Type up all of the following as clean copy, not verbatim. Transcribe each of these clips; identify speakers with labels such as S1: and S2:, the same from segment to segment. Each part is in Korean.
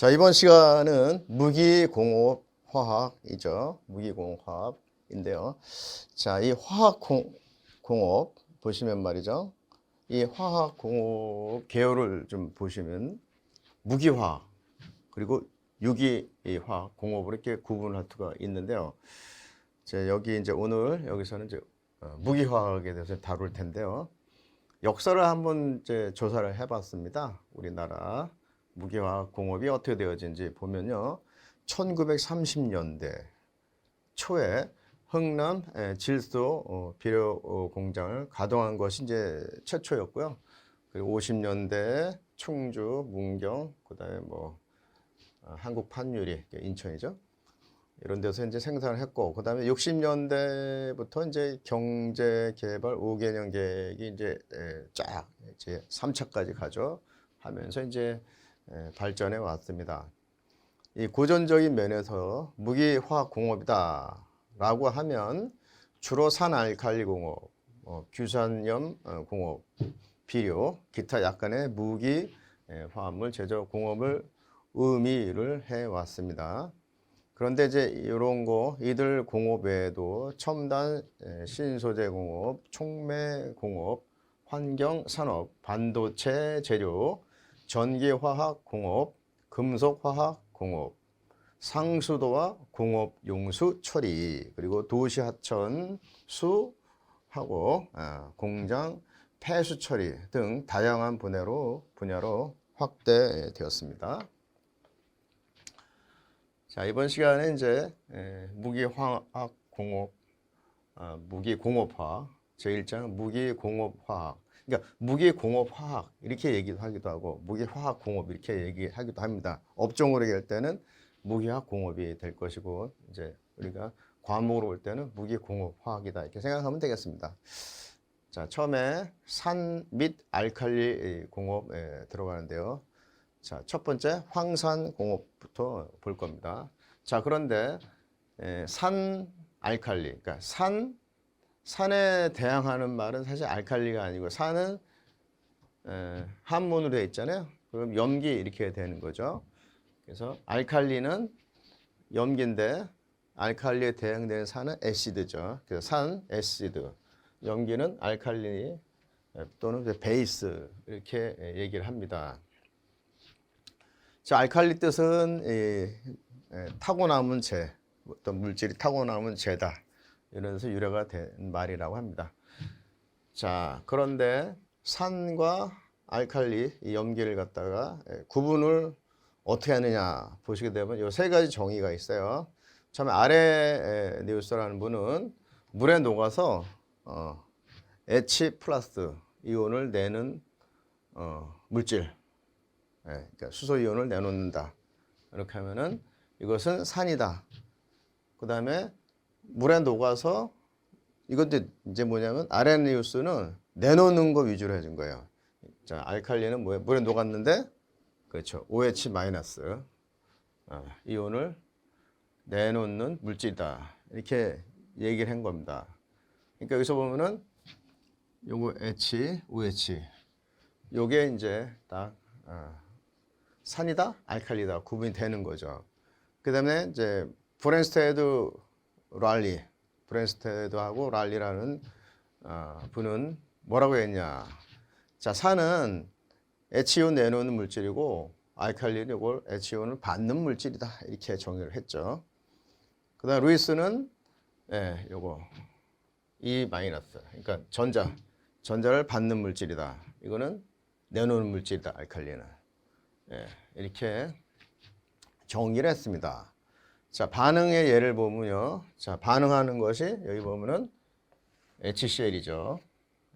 S1: 자, 이번 시간은 무기공업 화학이죠. 무기공업 화학인데요. 자, 이 화학공업 보시면 말이죠. 이 화학공업 계열을 좀 보시면 무기화학 그리고 유기화학 공업으로 이렇게 구분할 수가 있는데요. 자, 여기 이제 오늘 여기서는 이제 무기화학에 대해서 다룰 텐데요. 역사를 한번 이제 조사를 해봤습니다. 우리나라 무기화학 공업이 어떻게 되어진지 보면요. 1930년대 초에 흥남 질소 비료 공장을 가동한 것이 이제 최초였고요. 그리고 50년대 충주, 문경, 그다음에 뭐 한국 판유리 인천이죠. 이런 데서 이제 생산을 했고, 그 다음에 60년대부터 이제 경제 개발 5개년 계획이 이제 쫙 이제 3차까지 가죠. 하면서 이제 발전해 왔습니다. 이 고전적인 면에서 무기화학 공업이다 라고 하면 주로 산알칼리 공업, 규산염 공업, 비료, 기타 약간의 무기 화합물 제조 공업을 의미를 해 왔습니다. 그런데 이제 이런 거 이들 공업 외에도 첨단 신소재 공업, 촉매 공업, 환경 산업, 반도체 재료, 전기화학 공업, 금속화학 공업, 상수도와 공업 용수 처리, 그리고 도시 하천 수하고 공장 폐수 처리 등 다양한 분야로 확대되었습니다. 자, 이번 시간에 이제 무기화학 공업, 무기공업화학, 제1장 무기공업화학. 그러니까 무기공업화학 이렇게 얘기하기도 하고 무기화학 공업 이렇게 얘기하기도 합니다. 업종으로 얘기할 때는 무기화학 공업이 될 것이고 이제 우리가 과목으로 볼 때는 무기공업화학이다 이렇게 생각하면 되겠습니다. 자, 처음에 산 및 알칼리 공업에 들어가는데요. 자, 첫 번째 황산 공업부터 볼 겁니다. 자, 그런데 산 알칼리, 그러니까 산에 대항하는 말은 사실 알칼리가 아니고 산은 한문으로 되어 있잖아요. 그럼 염기 이렇게 되는 거죠. 그래서 알칼리는 염기인데 알칼리에 대항되는 산은 애시드죠. 그래서 산, 애시드, 염기는 알칼리 또는 베이스 이렇게 얘기를 합니다. 자, 알칼리 뜻은 타고 남은 재, 어떤 물질이 타고 남은 재다. 이러면서 유래가 된 말이라고 합니다. 자, 그런데 산과 알칼리, 이 염기를 갖다가 구분을 어떻게 하느냐 보시게 되면 이 세 가지 정의가 있어요. 처음에 아레니우스라는 분은 물에 녹아서 H 플러스 이온을 내는 물질. 그러니까 수소 이온을 내놓는다. 이렇게 하면은 이것은 산이다. 그 다음에 물에 녹아서 이것도 이제 뭐냐면 아레니우스는 내놓는 거 위주로 해준 거예요. 자, 알칼리는 뭐예요? 물에 녹았는데 그렇죠. OH 마이너스 이온을 내놓는 물질이다. 이렇게 얘기를 한 겁니다. 그러니까 여기서 보면은 요거 H, OH 요게 이제 딱 산이다, 알칼리다 구분이 되는 거죠. 그다음에 이제 브랜스테드하고 랄리라는 분은 뭐라고 했냐? 자, 산은 H이온 내놓는 물질이고 알칼리는 이걸 H이온을 받는 물질이다 이렇게 정의를 했죠. 그다음 루이스는 요거 E 마이너스, 그러니까 전자를 받는 물질이다. 이거는 내놓는 물질이다 알칼리는. 이렇게 정의를 했습니다. 자, 반응의 예를 보면요. 자, 반응하는 것이 여기 보면은 HCl이죠.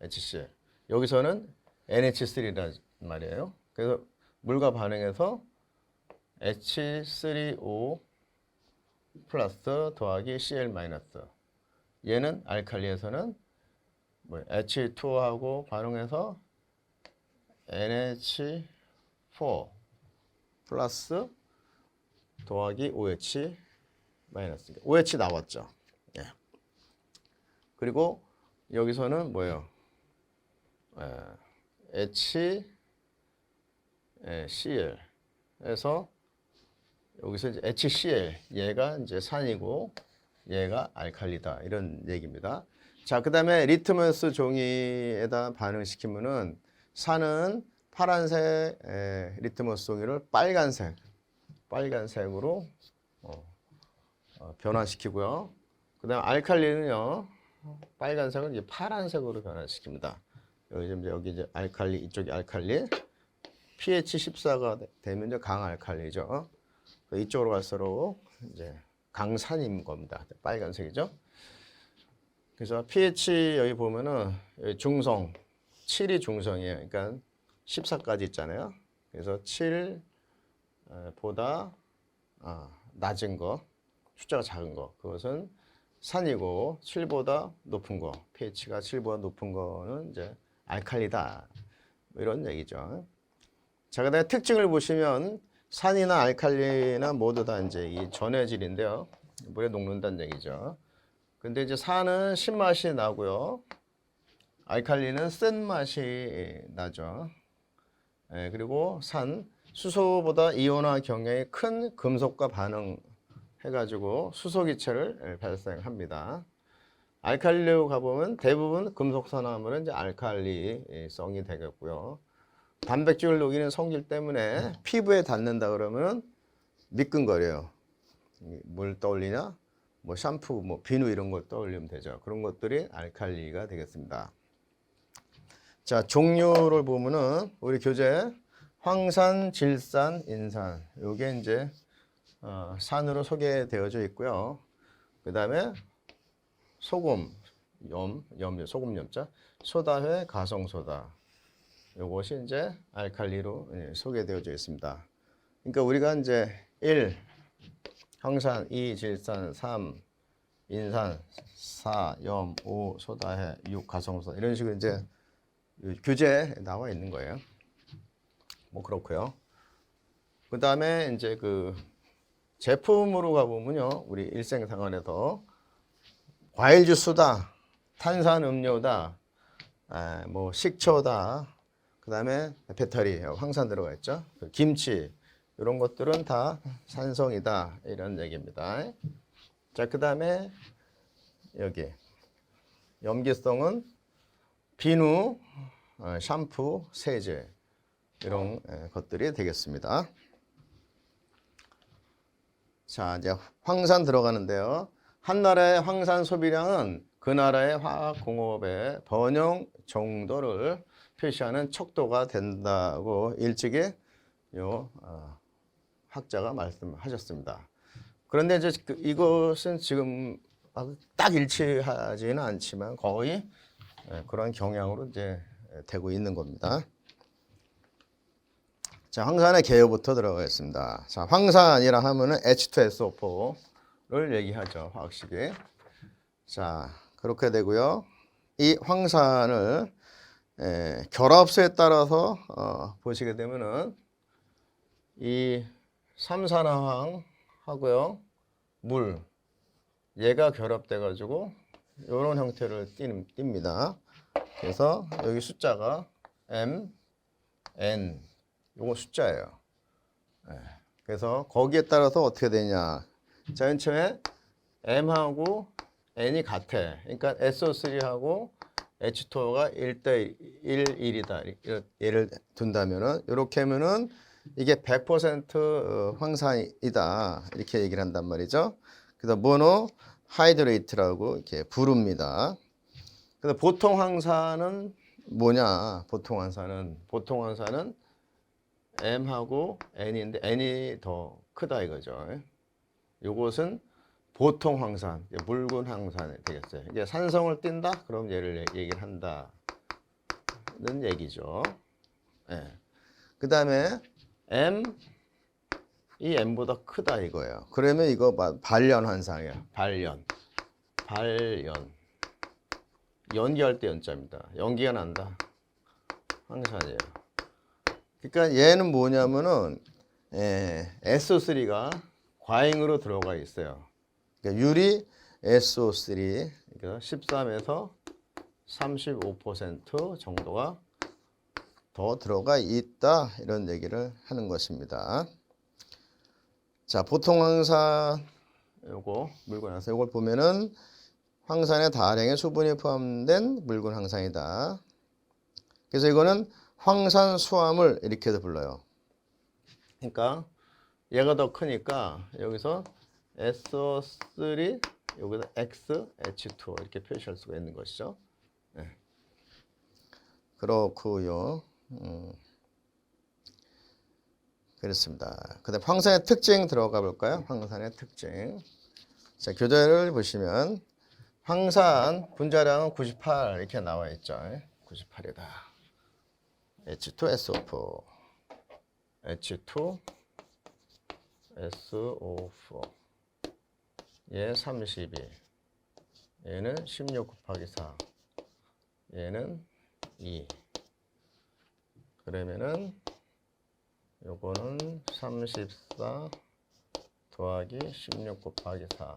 S1: HCl. 여기서는 NH3란 말이에요. 그래서 물과 반응해서 H3O 플러스 더하기 Cl 마이너스. 얘는 알칼리에서는 뭐 H2하고 반응해서 NH4 플러스 더하기 OH 마이너스. OH 나왔죠. 예. 그리고 여기서는 뭐예요? HCl에서 여기서 이제 HCl 얘가 이제 산이고 얘가 알칼리다 이런 얘기입니다. 자, 그다음에 리트머스 종이에다 반응시키면은 산은 파란색 리트머스 종이를 빨간색으로 변화시키고요. 그다음 알칼리는요 빨간색을 이제 파란색으로 변화시킵니다. 여기 이제 알칼리 이쪽이 알칼리 pH 14가 되면 이제 강알칼리죠. 이쪽으로 갈수록 이제 강산인 겁니다. 빨간색이죠. 그래서 pH 여기 보면은 여기 중성 7이 중성이에요. 그러니까 14까지 있잖아요. 그래서 7보다 낮은 거, 숫자가 작은 거, 그것은 산이고 7보다 높은 거, pH가 7보다 높은 거는 이제 알칼리다. 이런 얘기죠. 자, 그다음에 특징을 보시면 산이나 알칼리나 모두 다 이제 이 전해질인데요. 물에 녹는다는 얘기죠. 근데 이제 산은 신맛이 나고요. 알칼리는 쓴맛이 나죠. 그리고 수소보다 이온화 경향이 큰 금속과 반응해가지고 수소기체를 발생합니다. 알칼리로 가보면 대부분 금속산화물은 이제 알칼리성이 되겠고요. 단백질을 녹이는 성질 때문에 피부에 닿는다 그러면 미끈거려요. 뭘 떠올리냐? 뭐 샴푸, 뭐 비누 이런 걸 떠올리면 되죠. 그런 것들이 알칼리가 되겠습니다. 자, 종류를 보면은 우리 교재 황산, 질산, 인산 요게 이제 산으로 소개되어져 있고요. 그 다음에 소금, 소금 염자, 소다회, 가성소다. 요것이 이제 알칼리로 소개되어져 있습니다. 그러니까 우리가 이제 1, 황산, 2, 질산, 3, 인산, 4, 염, 5, 소다해, 6, 가성소다. 이런 식으로 이제 교재에 나와 있는 거예요. 뭐 그렇고요. 그 다음에 이제 그 제품으로 가보면요. 우리 일생생활에서 과일 주스다, 탄산 음료다, 뭐 식초다, 그 다음에 배터리, 황산 들어가 있죠. 김치, 이런 것들은 다 산성이다. 이런 얘기입니다. 자, 그 다음에 여기 염기성은 비누, 샴푸, 세제 이런 것들이 되겠습니다. 자, 이제 황산 들어가는데요. 한 나라의 황산 소비량은 그 나라의 화학공업의 번영 정도를 표시하는 척도가 된다고 일찍이 학자가 말씀하셨습니다. 그런데 이제 이것은 지금 딱 일치하지는 않지만 거의 그런 경향으로 이제 되고 있는 겁니다. 자, 황산의 개요부터 들어가겠습니다. 자, 황산이라 하면은 H2SO4를 얘기하죠, 화학식이. 자, 그렇게 되고요. 이 황산을 결합수에 따라서 보시게 되면은 이 삼산화황 하고요, 물 얘가 결합돼 가지고 이런 형태를 띱니다. 그래서 여기 숫자가 M, N 요거 숫자예요. 그래서 거기에 따라서 어떻게 되냐? 자, 맨 처음에 M하고 N이 같아. 그러니까 SO3하고 H2O가 1대 1, 1이다. 예를 둔다면은 이렇게 하면은 이게 100% 황산이다. 이렇게 얘기를 한단 말이죠. 그래서 모노 하이드레이트라고 이렇게 부릅니다. 그래서 보통 황산은 뭐냐? 보통 황산은 M하고 N인데 N이 더 크다 이거죠. 요것은 보통 황산, 묽은 황산이 되겠어요. 이제 산성을 띈다? 그럼 얘를 얘기를 한다는 얘기죠. 그 다음에 M, 이 M보다 크다 이거예요. 그러면 이거 발연 환상이에요. 발연. 연기할 때 연자입니다. 연기가 난다. 황산이에요. 그러니까 얘는 뭐냐면은 SO3가 과잉으로 들어가 있어요. 그러니까 유리 SO3 그러니까 13에서 35% 정도가 더 들어가 있다 이런 얘기를 하는 것입니다. 자, 보통 황산 요거 물군 황산 요걸 보면은 황산에 다량의 수분이 포함된 묽은 황산이다. 그래서 이거는 황산 수화물 이렇게도 불러요. 그러니까 얘가 더 크니까 여기서 SO3 여기서 XH2 이렇게 표시할 수가 있는 것이죠. 네. 그렇고요. 그렇습니다. 그다음 황산의 특징 들어가 볼까요? 황산의 특징. 자, 교재를 보시면 황산 분자량은 98 이렇게 나와 있죠. 98이다. H2SO4 H2SO4 얘 32 얘는 16 곱하기 4 얘는 2 그러면은 요거는 34 더하기 16 곱하기 4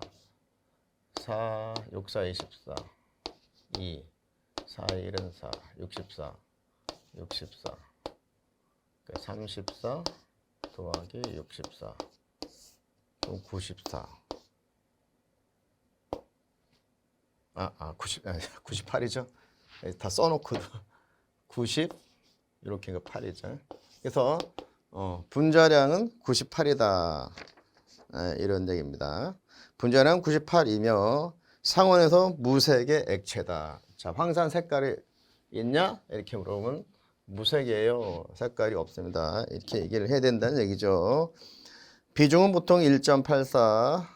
S1: 4 6 4 24 2 4 1은 4 64 64 34 더하기 64 그럼 94 98이죠. 다 써놓고 90 이렇게 8이죠. 그래서 분자량은 98이다. 이런 얘기입니다. 분자량 98이며 상온에서 무색의 액체다. 자, 황산 색깔이 있냐? 이렇게 물어보면 무색이에요. 색깔이 없습니다. 이렇게 얘기를 해야 된다는 얘기죠. 비중은 보통 1.84.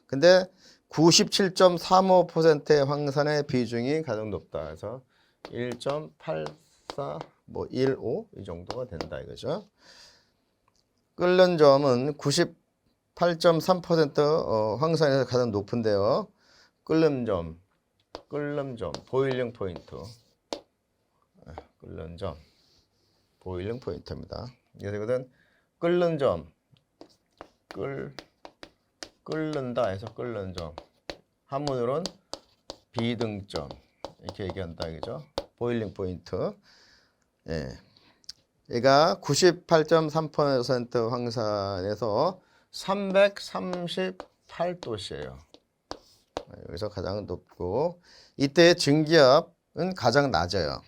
S1: 근데 97.35%의 황산의 비중이 가장 높다. 그래서 1.84, 뭐 15 이 정도가 된다 이거죠. 끓는 점은 98.3% 황산에서 가장 높은데요. 끓는 점, 보일링 포인트. 끓는 점, 보일링 포인트입니다. 그래서 이거는 끓는 점, 끓는다 해서 끓는 점. 한문으로는 비등점 이렇게 얘기한다 이거죠. 보일링 포인트. 예. 얘가 98.3% 황산에서 338도씨예요. 여기서 가장 높고 이때 증기압은 가장 낮아요.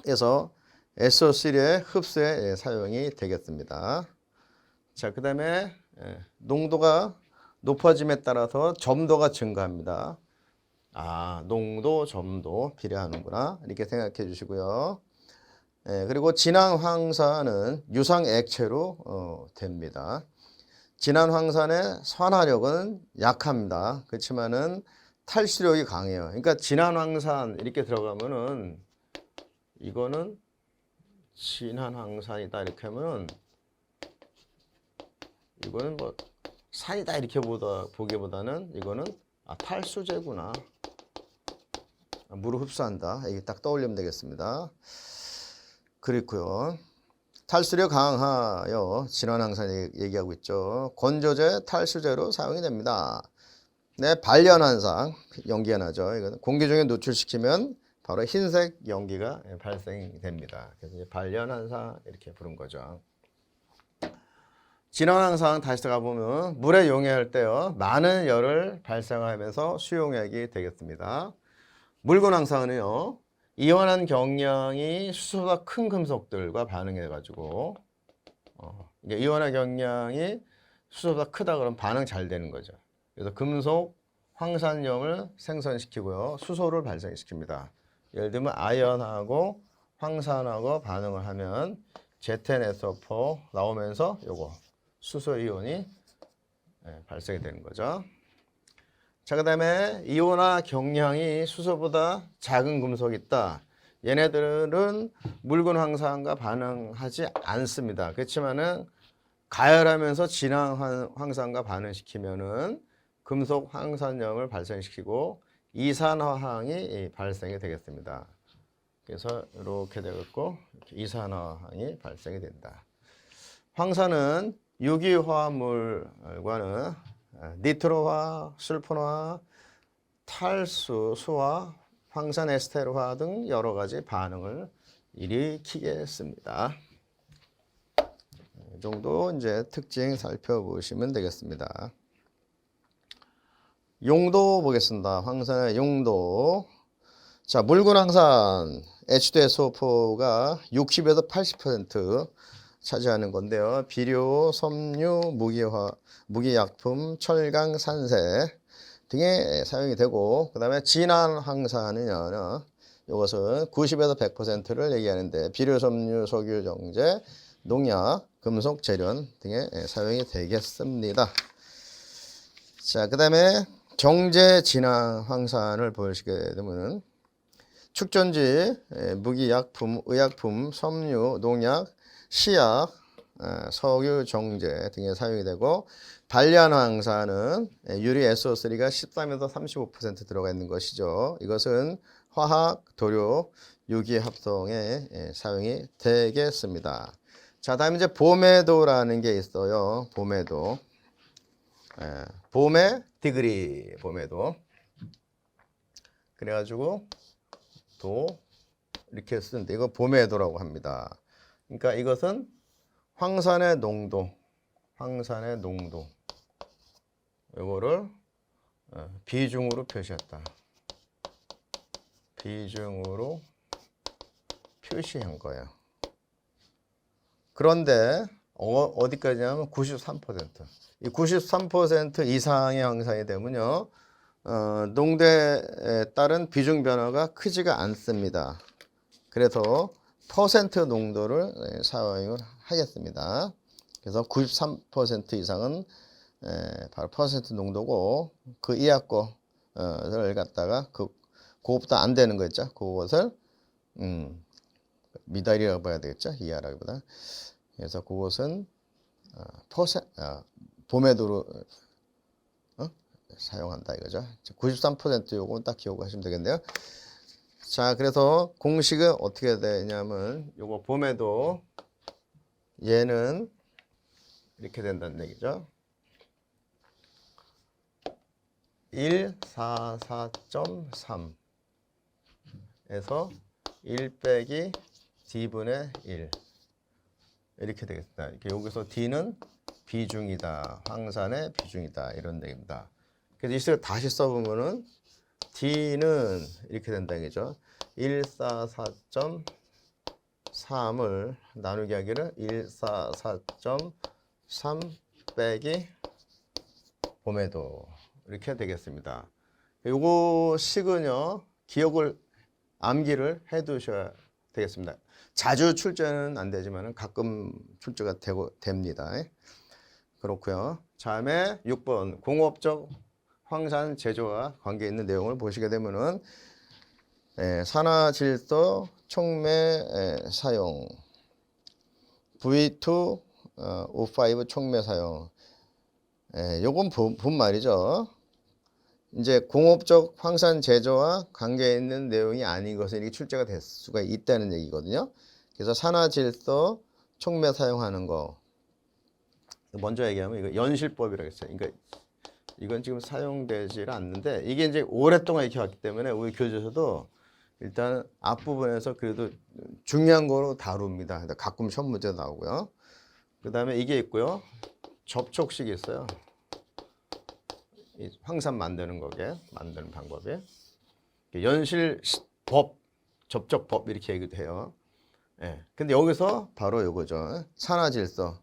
S1: 그래서 SO3의 흡수에 사용이 되겠습니다. 자, 그 다음에 농도가 높아짐에 따라서 점도가 증가합니다. 농도, 점도 비례하는구나 이렇게 생각해 주시고요. 그리고 진한 황산은 유상 액체로 됩니다. 진한 황산의 산화력은 약합니다. 그렇지만은 탈수력이 강해요. 그러니까 진한 황산 이렇게 들어가면은 이거는 진한 황산이다 이렇게 하면은 이거는 뭐 산이다 이렇게 보기보다는 이거는 탈수제구나. 물을 흡수한다. 이게 딱 떠올리면 되겠습니다. 그렇고요. 탈수력 강하여 진한 황산 얘기하고 있죠. 건조제, 탈수제로 사용이 됩니다. 네, 발연환상 연기가 나죠. 이거는 공기 중에 노출시키면 바로 흰색 연기가 발생됩니다. 그래서 이제 발연환상 이렇게 부른 거죠. 진한 황산 다시 들어가 보면 물에 용해할 때요 많은 열을 발생하면서 수용액이 되겠습니다. 묽은 황산은요 이완한 경량이 수소보다 큰 금속들과 반응해 가지고 이완한 경량이 수소보다 크다 그러면 반응 잘 되는 거죠. 그래서 금속 황산염을 생성시키고요 수소를 발생시킵니다. 예를 들면 아연하고 황산하고 반응을 하면 ZnSO4 나오면서 요거 수소 이온이 발생이 되는 거죠. 자, 그 다음에 이온화 경량이 수소보다 작은 금속이 있다. 얘네들은 묽은 황산과 반응하지 않습니다. 그렇지만은 가열하면서 진한 황산과 반응시키면은 금속 황산염을 발생시키고 이산화황이 발생이 되겠습니다. 그래서 이렇게 되겠고 이산화황이 발생이 된다. 황산은 유기화합물과는 니트로화, 술포화, 탈수, 수화, 황산 에스테르화 등 여러 가지 반응을 일으키겠습니다. 정도 이제 특징 살펴보시면 되겠습니다. 용도 보겠습니다. 황산의 용도. 자, 묽은 황산 H2SO4가 60에서 80% 차지하는 건데요. 비료, 섬유, 무기약품, 철강, 산세 등에 사용이 되고, 그 다음에 진한 황산은요, 이것은 90에서 100%를 얘기하는데 비료, 섬유, 석유, 정제, 농약, 금속, 재련 등에 사용이 되겠습니다. 자, 그 다음에 정제 진한 황산을 보시게 되면은 축전지, 무기약품, 의약품, 섬유, 농약, 시약, 석유, 정제 등에 사용이 되고, 단련 황산은 유리 SO3가 13에서 35% 들어가 있는 것이죠. 이것은 화학, 도료, 유기 합성에 사용이 되겠습니다. 자, 다음 이제 보메도라는 게 있어요. 보메도. 보메 디그리 보메도. 그래가지고 도 이렇게 쓰는데 이거 보메도라고 합니다. 그러니까 이것은 황산의 농도, 이거를 비중으로 표시했다. 비중으로 표시한 거예요. 그런데 어디까지냐면 93%. 이 93% 이상의 황산이 되면요, 농도에 따른 비중 변화가 크지가 않습니다. 그래서 퍼센트 농도를 사용을 하겠습니다. 그래서 93% 이상은 바로 퍼센트 농도고, 그 이하 거를 갖다가 그거보다 안 되는 거 있죠. 그것을 미달이라고 봐야 되겠죠. 이하라기보다. 그래서 그것은 보메도로 사용한다 이거죠. 93% 요건 딱 기억하시면 되겠네요. 자, 그래서 공식은 어떻게 되냐면 요거 보메도 얘는 이렇게 된다는 얘기죠. 144.3 에서 1 빼기 D분의 1 이렇게 되겠습니다. 여기서 D는 비중이다. 황산의 비중이다. 이런 얘기입니다. 그래서 이식을 다시 써보면은 D는 이렇게 된다 얘기죠. 144.3을 나누기 하기를 144.3 빼기 보메도 이렇게 되겠습니다. 요거 식은요, 기억을 암기를 해 두셔야 되겠습니다. 자주 출제는 안 되지만 가끔 출제가 됩니다. 그렇고요. 다음에 6번 공업적 황산 제조와 관계 있는 내용을 보시게 되면은 산화질소 촉매 사용, V2 O5 촉매 사용. 요건 본 말이죠. 이제 공업적 황산 제조와 관계 있는 내용이 아닌 것은 이렇게 출제가 될 수가 있다는 얘기거든요. 그래서 산화질소 촉매 사용하는 거. 먼저 얘기하면 이거 연실법이라고 했어요. 그러니까 이건 지금 사용되지 않는데 이게 이제 오랫동안 이렇게 왔기 때문에 우리 교재에서도 일단 앞부분에서 그래도 중요한 거로 다룹니다. 가끔 시험 문제 나오고요. 그 다음에 이게 있고요. 접촉식이 있어요. 이 황산 만드는 거게 만드는 방법이 연실법, 접촉법 이렇게 얘기도 해요. 근데 여기서 바로 이거죠. 산화질소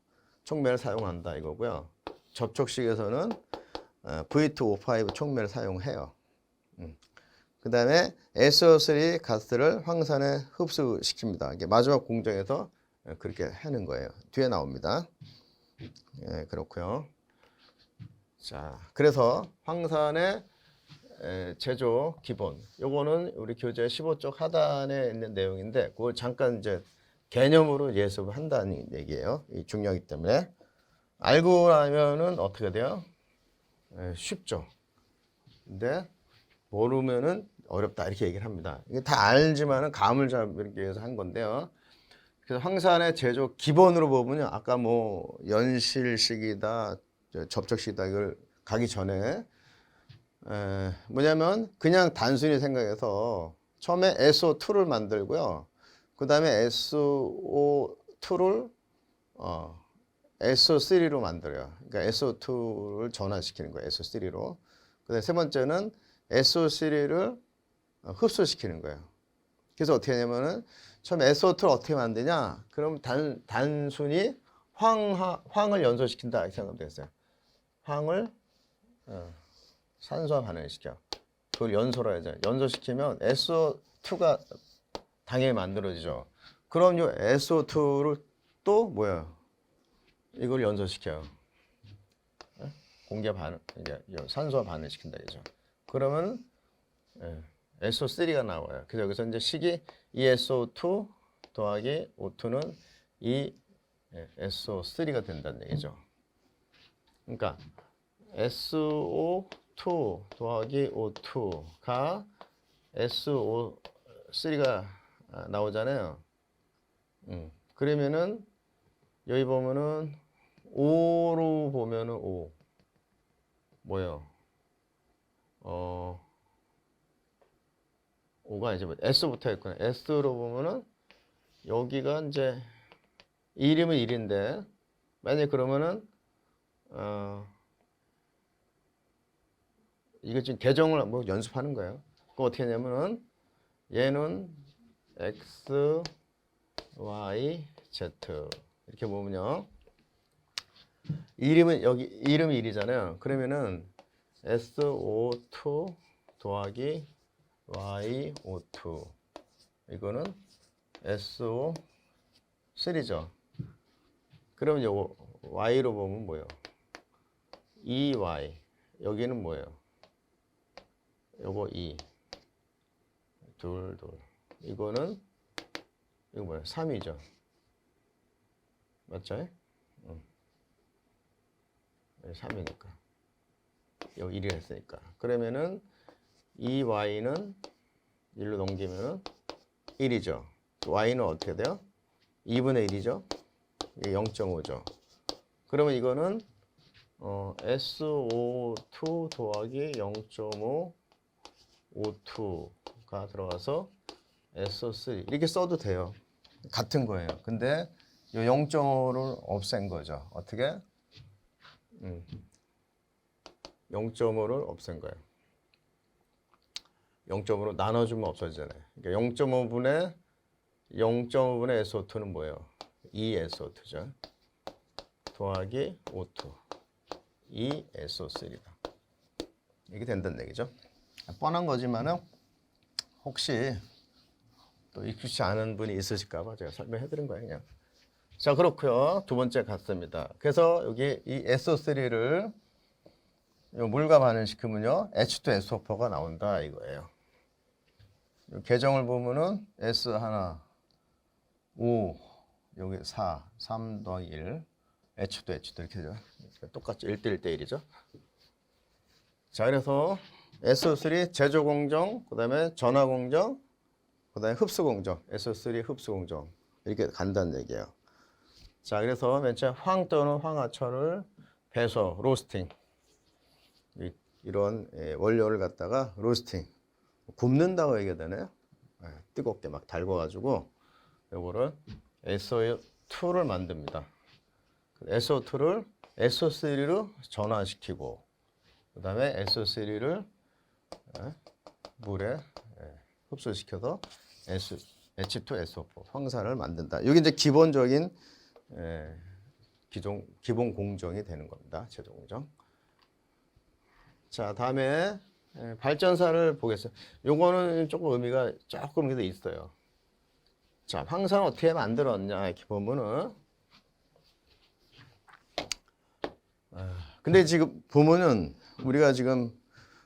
S1: 촉매를 사용한다 이거고요. 접촉식에서는 V2O5 촉매를 사용해요. 그 다음에 SO3 가스를 황산에 흡수시킵니다. 이게 마지막 공정에서 그렇게 하는 거예요. 뒤에 나옵니다. 그렇고요. 자, 그래서 황산의 제조 기본. 요거는 우리 교재 15쪽 하단에 있는 내용인데 그걸 잠깐 이제 개념으로 예습을 한다는 얘기예요. 이 중요하기 때문에. 알고 나면은 어떻게 돼요? 쉽죠. 근데 모르면은 어렵다 이렇게 얘기를 합니다. 이게 다 알지만은 감을 잡기 위해서 한 건데요. 그래서 황산의 제조 기본으로 보면요, 아까 뭐 연실식이다, 접촉식이다 이걸 가기 전에 뭐냐면 그냥 단순히 생각해서 처음에 SO2를 만들고요. 그 다음에 SO2를 SO3로 만들어요. 그러니까 SO2를 전환시키는 거예요. SO3로. 그다음에 세 번째는 SO3를 흡수시키는 거예요. 그래서 어떻게 하냐면은 처음에 SO2를 어떻게 만드냐? 그럼 단순히 황을 연소시킨다 이렇게 생각하면 되겠어요. 황을 산소와 반응시켜. 그걸 연소라 하죠. 연소시키면 SO2가 당연히 만들어지죠. 그럼 이 SO2를 또 뭐야? 이걸 연소시켜요. 공기 반응, 이제 산소와 반응시킨다 이죠. 그러면 SO3가 나와요. 그래서 여기서 이제 식이 ESO2 더하기 O2는 SO3가 된다는 얘기죠. 그러니까 SO2 더하기 O2가 SO3가 나오잖아요. 그러면은 여기 보면은 O로 보면은 O 뭐예요? O가 이제 S부터 했구나. S로 보면은 여기가 이제 1이면 1인데 만약에 그러면은 이거 지금 계정을 뭐 연습하는 거예요. 그거 어떻게 하냐면은 얘는 X, Y, Z 이렇게 보면요. 이름은 여기 이름이 1이잖아요. 그러면은 SO2 더하기 YO2 이거는 SO3죠. 그러면 요거 Y로 보면 뭐예요? EY 여기는 뭐예요? 요거 2 둘 이거는 이거 뭐예요? 3이죠. 맞죠? 3이니까 여기 1이 했으니까 그러면은 이 y는 1로 넘기면은 1이죠. y는 어떻게 돼요? 2분의 1이죠. 이게 0.5죠. 그러면 이거는 SO2 더하기 0.5 O2가 들어가서 SO3 이렇게 써도 돼요. 같은 거예요. 근데 이 0.5를 없앤 거죠. 어떻게? 0.5를 없앤 거예요. 0.5로 나눠주면 없어지잖아요. 그러니까 0.5분의 SO2는 뭐예요? 2SO2죠. 더하기 O2. 2SO3다. 이게 된다는 얘기죠. 뻔한 거지만은 혹시 또 익숙치 않은 분이 있으실까 봐 제가 설명해 드린 거예요, 그냥. 자, 그렇고요. 두 번째 갔습니다. 그래서 여기 이 SO3를 물과 반응시키면요. H2SO4가 나온다 이거예요. 계정을 보면은 S1 5 여기 4 3 더하기 1 H2 이렇게 되죠. 똑같죠. 1대1 대 1이죠. 자, 그래서 SO3 제조 공정, 그다음에 전화 공정, 그다음에 흡수 공정. SO3 흡수 공정. 이렇게 간다는 얘기예요. 자, 그래서 맨 처음 황 또는 황화철을 배서 로스팅. 이런 원료를 갖다가 로스팅 굽는다고 얘기해야 되나요? 뜨겁게 막 달궈가지고 요거를 SO2를 만듭니다. SO2를 SO3로 전환시키고 그 다음에 SO3를 물에 흡수시켜서 H2SO4 황산을 만든다. 이게 이제 기본적인 기본 공정이 되는 겁니다. 제조 공정. 자, 다음에 발전사를 보겠어요. 요거는 조금 의미가 조금 그래도 있어요. 자, 황산 어떻게 만들었냐 이렇게 보면은 근데 지금 보면은 우리가 지금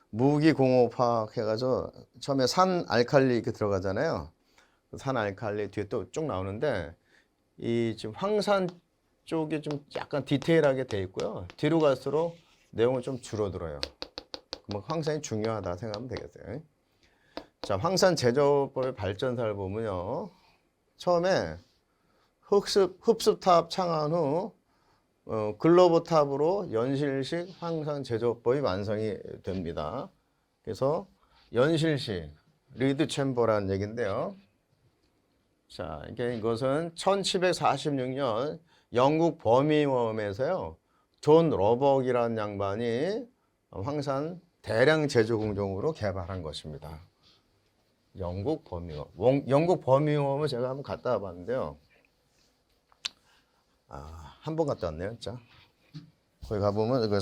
S1: 무기공업화학 해가지고 처음에 산 알칼리 이렇게 들어가잖아요. 산 알칼리 뒤에 또 쭉 나오는데 이 지금 황산 쪽이 좀 약간 디테일하게 돼 있고요. 뒤로 갈수록 내용은 좀 줄어들어요. 그럼 황산이 중요하다 생각하면 되겠어요. 자, 황산 제조법의 발전사를 보면요. 처음에 흡수탑 창안 후 글로브탑으로 연실식 황산 제조법이 완성이 됩니다. 그래서 연실식 리드 챔버라는 얘기인데요. 자, 이것은 1746년 영국 버밍엄에서요. 존 러벅이라는 양반이 황산 대량 제조 공정으로 개발한 것입니다. 영국 버밍엄. 영국 버밍엄을 제가 한번 갔다 와봤는데요. 한 번 갔다 왔네요, 진짜. 거기 가보면 그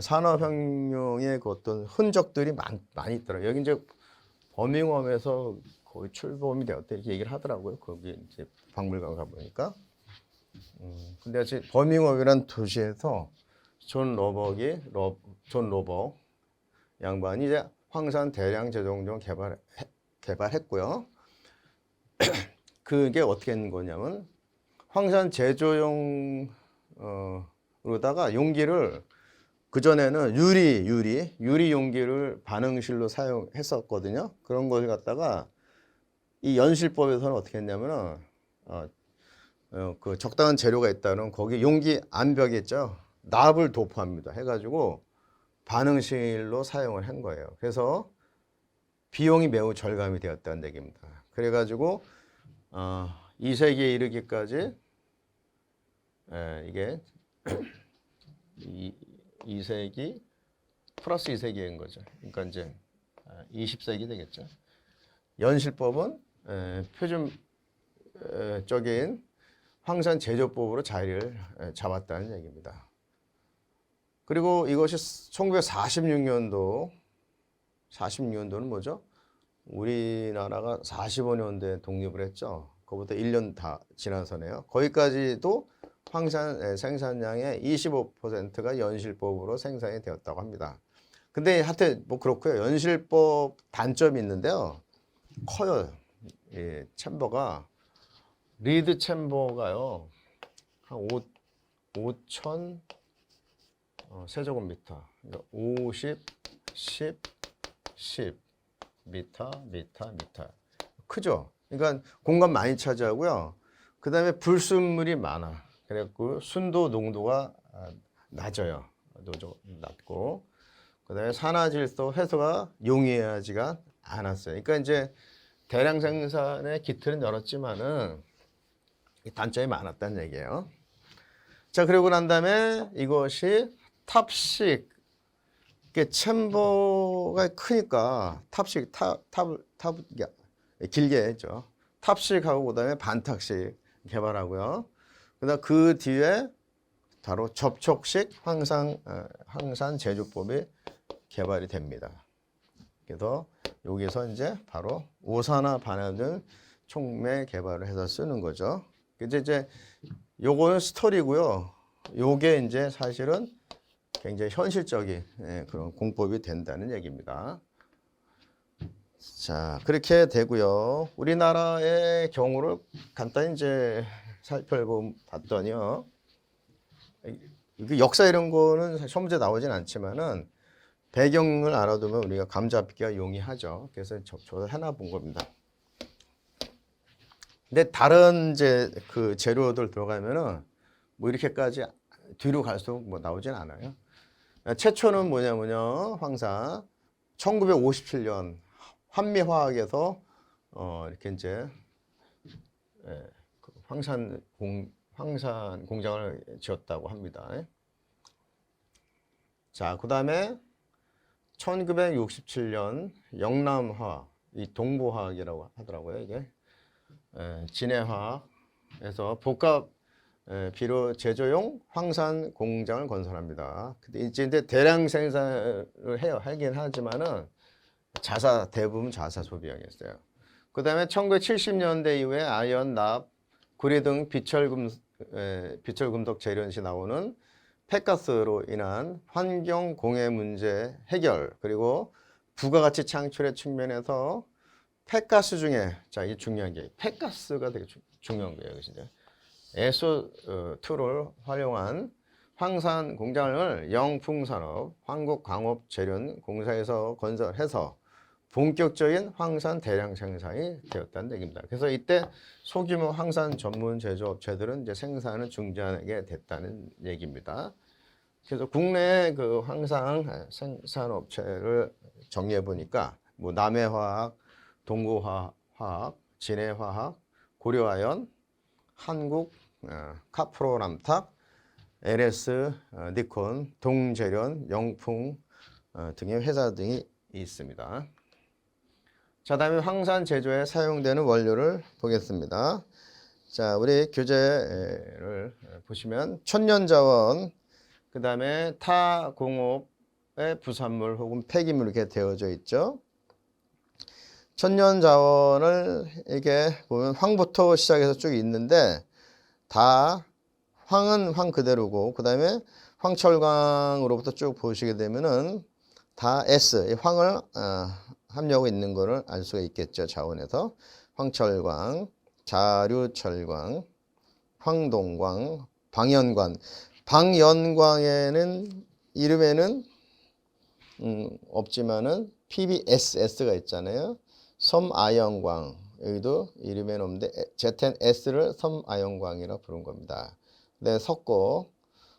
S1: 산업혁명의 그 어떤 흔적들이 많이 있더라고요. 여기 이제 버밍엄에서 거의 출범이 되었다 이렇게 얘기를 하더라고요. 거기 이제 박물관 가보니까. 근데 아직 버밍엄이란 도시에서 존 로벅 양반이 이제 황산 대량 제조 공정 개발했고요. 그게 어떻게 된 거냐면 황산 제조용 으로다가 용기를 그전에는 유리 용기를 반응실로 사용했었거든요. 그런 걸 갖다가 이 연실법에서는 어떻게 했냐면은 그 적당한 재료가 있다는 거기 용기 안벽에 있죠. 납을 도포합니다. 해가지고 반응실로 사용을 한 거예요. 그래서 비용이 매우 절감이 되었다는 얘기입니다. 그래가지고 2세기에 이르기까지 이게 2세기 플러스 2세기인 거죠. 그러니까 이제 20세기 되겠죠. 연실법은 표준적인 황산 제조법으로 자리를 잡았다는 얘기입니다. 그리고 이것이 1946년도는 뭐죠? 우리나라가 45년도에 독립을 했죠. 그거부터 1년 다 지나서네요. 거기까지도 황산 생산량의 25%가 연실법으로 생산이 되었다고 합니다. 근데 하여튼 뭐 그렇고요. 연실법 단점이 있는데요. 커요. 예, 챔버가 리드 챔버가요. 한 5천 세제곱미터. 그러니까 50, 10 미터. 크죠? 그러니까 공간 많이 차지하고요. 그 다음에 불순물이 많아. 그래갖고 순도 농도가 낮아요. 낮고. 그 다음에 산화질소 해소가 용이하지가 않았어요. 그러니까 이제 대량 생산의 기틀은 열었지만은 단점이 많았다는 얘기예요. 자, 그리고 난 다음에 이것이 탑식. 이게 챔버가 크니까 탑식, 길게 했죠. 탑식하고 그다음에 반탁식 개발하고요. 그다음 그 뒤에 바로 접촉식 황산 제조법이 개발이 됩니다. 그래서 여기서 이제 바로 오사나 바나들 촉매 개발을 해서 쓰는 거죠. 이제 요거는 스토리고요. 요게 이제 사실은 굉장히 현실적인 그런 공법이 된다는 얘기입니다. 자, 그렇게 되고요. 우리나라의 경우를 간단히 이제 살펴봤더니요. 역사 이런 거는 사실 문제 나오진 않지만은 배경을 알아두면 우리가 감 잡기가 용이하죠. 그래서 저도 하나 본 겁니다. 근데 다른 이제 그 재료들 들어가면은 뭐 이렇게까지 뒤로 갈수록 뭐 나오진 않아요. 최초는 뭐냐면요. 황산 1957년 한미화학에서 이렇게 이제 황산 공장을 지었다고 합니다. 자, 그다음에 1967년 영남화학, 이 동부화학이라고 하더라고요. 이게 진해화학에서 복합 비료 제조용 황산 공장을 건설합니다. 근데 이제 대량 생산을 하긴 하지만은 대부분 자사 소비하겠어요. 그 다음에 1970년대 이후에 아연, 납, 구리 등 비철금속 재련 시 나오는 폐가스로 인한 환경 공해 문제 해결, 그리고 부가가치 창출의 측면에서 폐가스 중에, 자, 이게 중요한 게 폐가스가 되게 중요한 거예요. 진짜. SO2를 활용한 황산 공장을 영풍산업 한국광업재련공사에서 건설해서 본격적인 황산 대량 생산이 되었다는 얘기입니다. 그래서 이때 소규모 황산 전문 제조업체들은 이제 생산을 중지하게 됐다는 얘기입니다. 그래서 국내 그 황산 생산업체를 정리해 보니까 뭐 남해화학, 동구화학, 진해화학, 고려아연, 한국 카프로남탁, LS, 니콘, 동재련, 영풍 등의 회사 등이 있습니다. 자, 다음에 황산 제조에 사용되는 원료를 보겠습니다. 자, 우리 교재를 보시면 천연자원, 그 다음에 타공업의 부산물 혹은 폐기물 이렇게 되어져 있죠. 천연자원을 이렇게 보면 황부터 시작해서 쭉 있는데 다 황은 황 그대로고 그 다음에 황철광으로부터 쭉 보시게 되면은 다 S, 황을 함유하고 있는 거를 알 수가 있겠죠. 자원에서 황철광, 자류철광, 황동광, 방연광. 방연광에는 이름에는 없지만은 PBSS가 있잖아요. 섬아연광, 여기도 이름에는 없는데 ZNS를 섬아연광이라고 부른 겁니다. 네, 석고,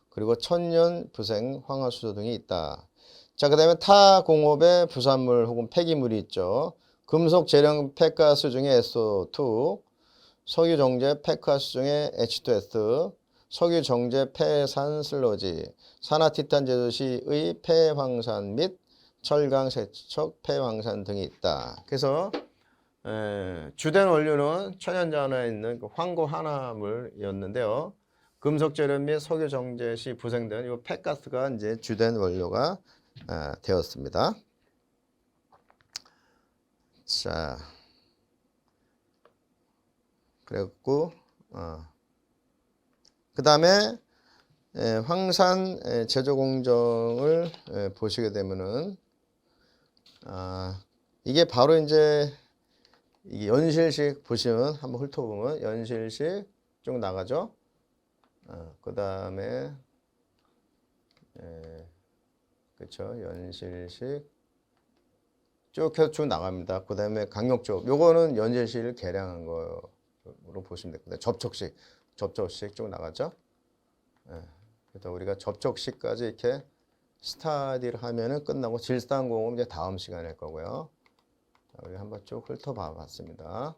S1: 그리고 천연, 부생, 황화수소 등이 있다. 자, 그 다음에 타공업의 부산물 혹은 폐기물이 있죠. 금속 재련 폐가스 중에 SO2, 석유 정제 폐가스 중에 H2S, 석유 정제 폐산 슬러지, 산화티탄 제조 시의 폐황산 및 철강 세척 폐황산 등이 있다. 그래서 주된 원료는 천연자원에 있는 그 황고 한화물이었는데요. 금속 재련 및 석유 정제 시 부생된 이 폐가스가 이제 주된 원료가 되었습니다. 자, 그랬고 그 다음에 황산 제조 공정을 보시게 되면은 이게 바로 이제 이게 연실식 보시면 한번 훑어보면 연실식 쭉 나가죠. 그 다음에 그렇죠. 연실식 쭉 해서 쭉 나갑니다. 그 다음에 강력조 요거는 연실식을 계량한 거로 보시면 됩니다. 접촉식 쭉 나가죠. 그래서 우리가 접촉식까지 이렇게 스타디를 하면은 끝나고 질산공업 이제 다음 시간에 할 거고요. 자, 우리 한번 쭉 훑어봐 봤습니다.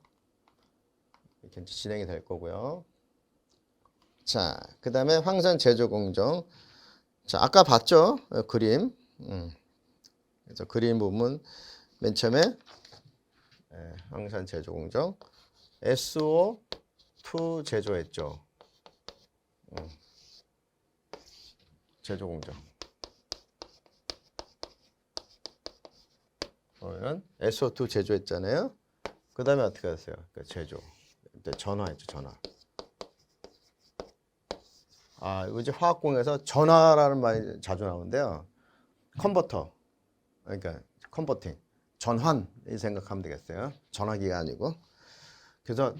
S1: 이렇게 진행이 될 거고요. 자, 그 다음에 황산 제조 공정. 자, 아까 봤죠? 그림. 그래서 그림 부분 맨 처음에 황산 제조 공정. SO2 제조했죠. 제조 공정. 그러면 SO2 제조했잖아요. 그 다음에 어떻게 하세요? 그러니까 제조. 전화했죠, 전화. 이거 이제 화학공에서 전화라는 말이 자주 나오는데요. 컨버터. 그러니까 컨버팅. 전환 이 생각하면 되겠어요. 전화기가 아니고. 그래서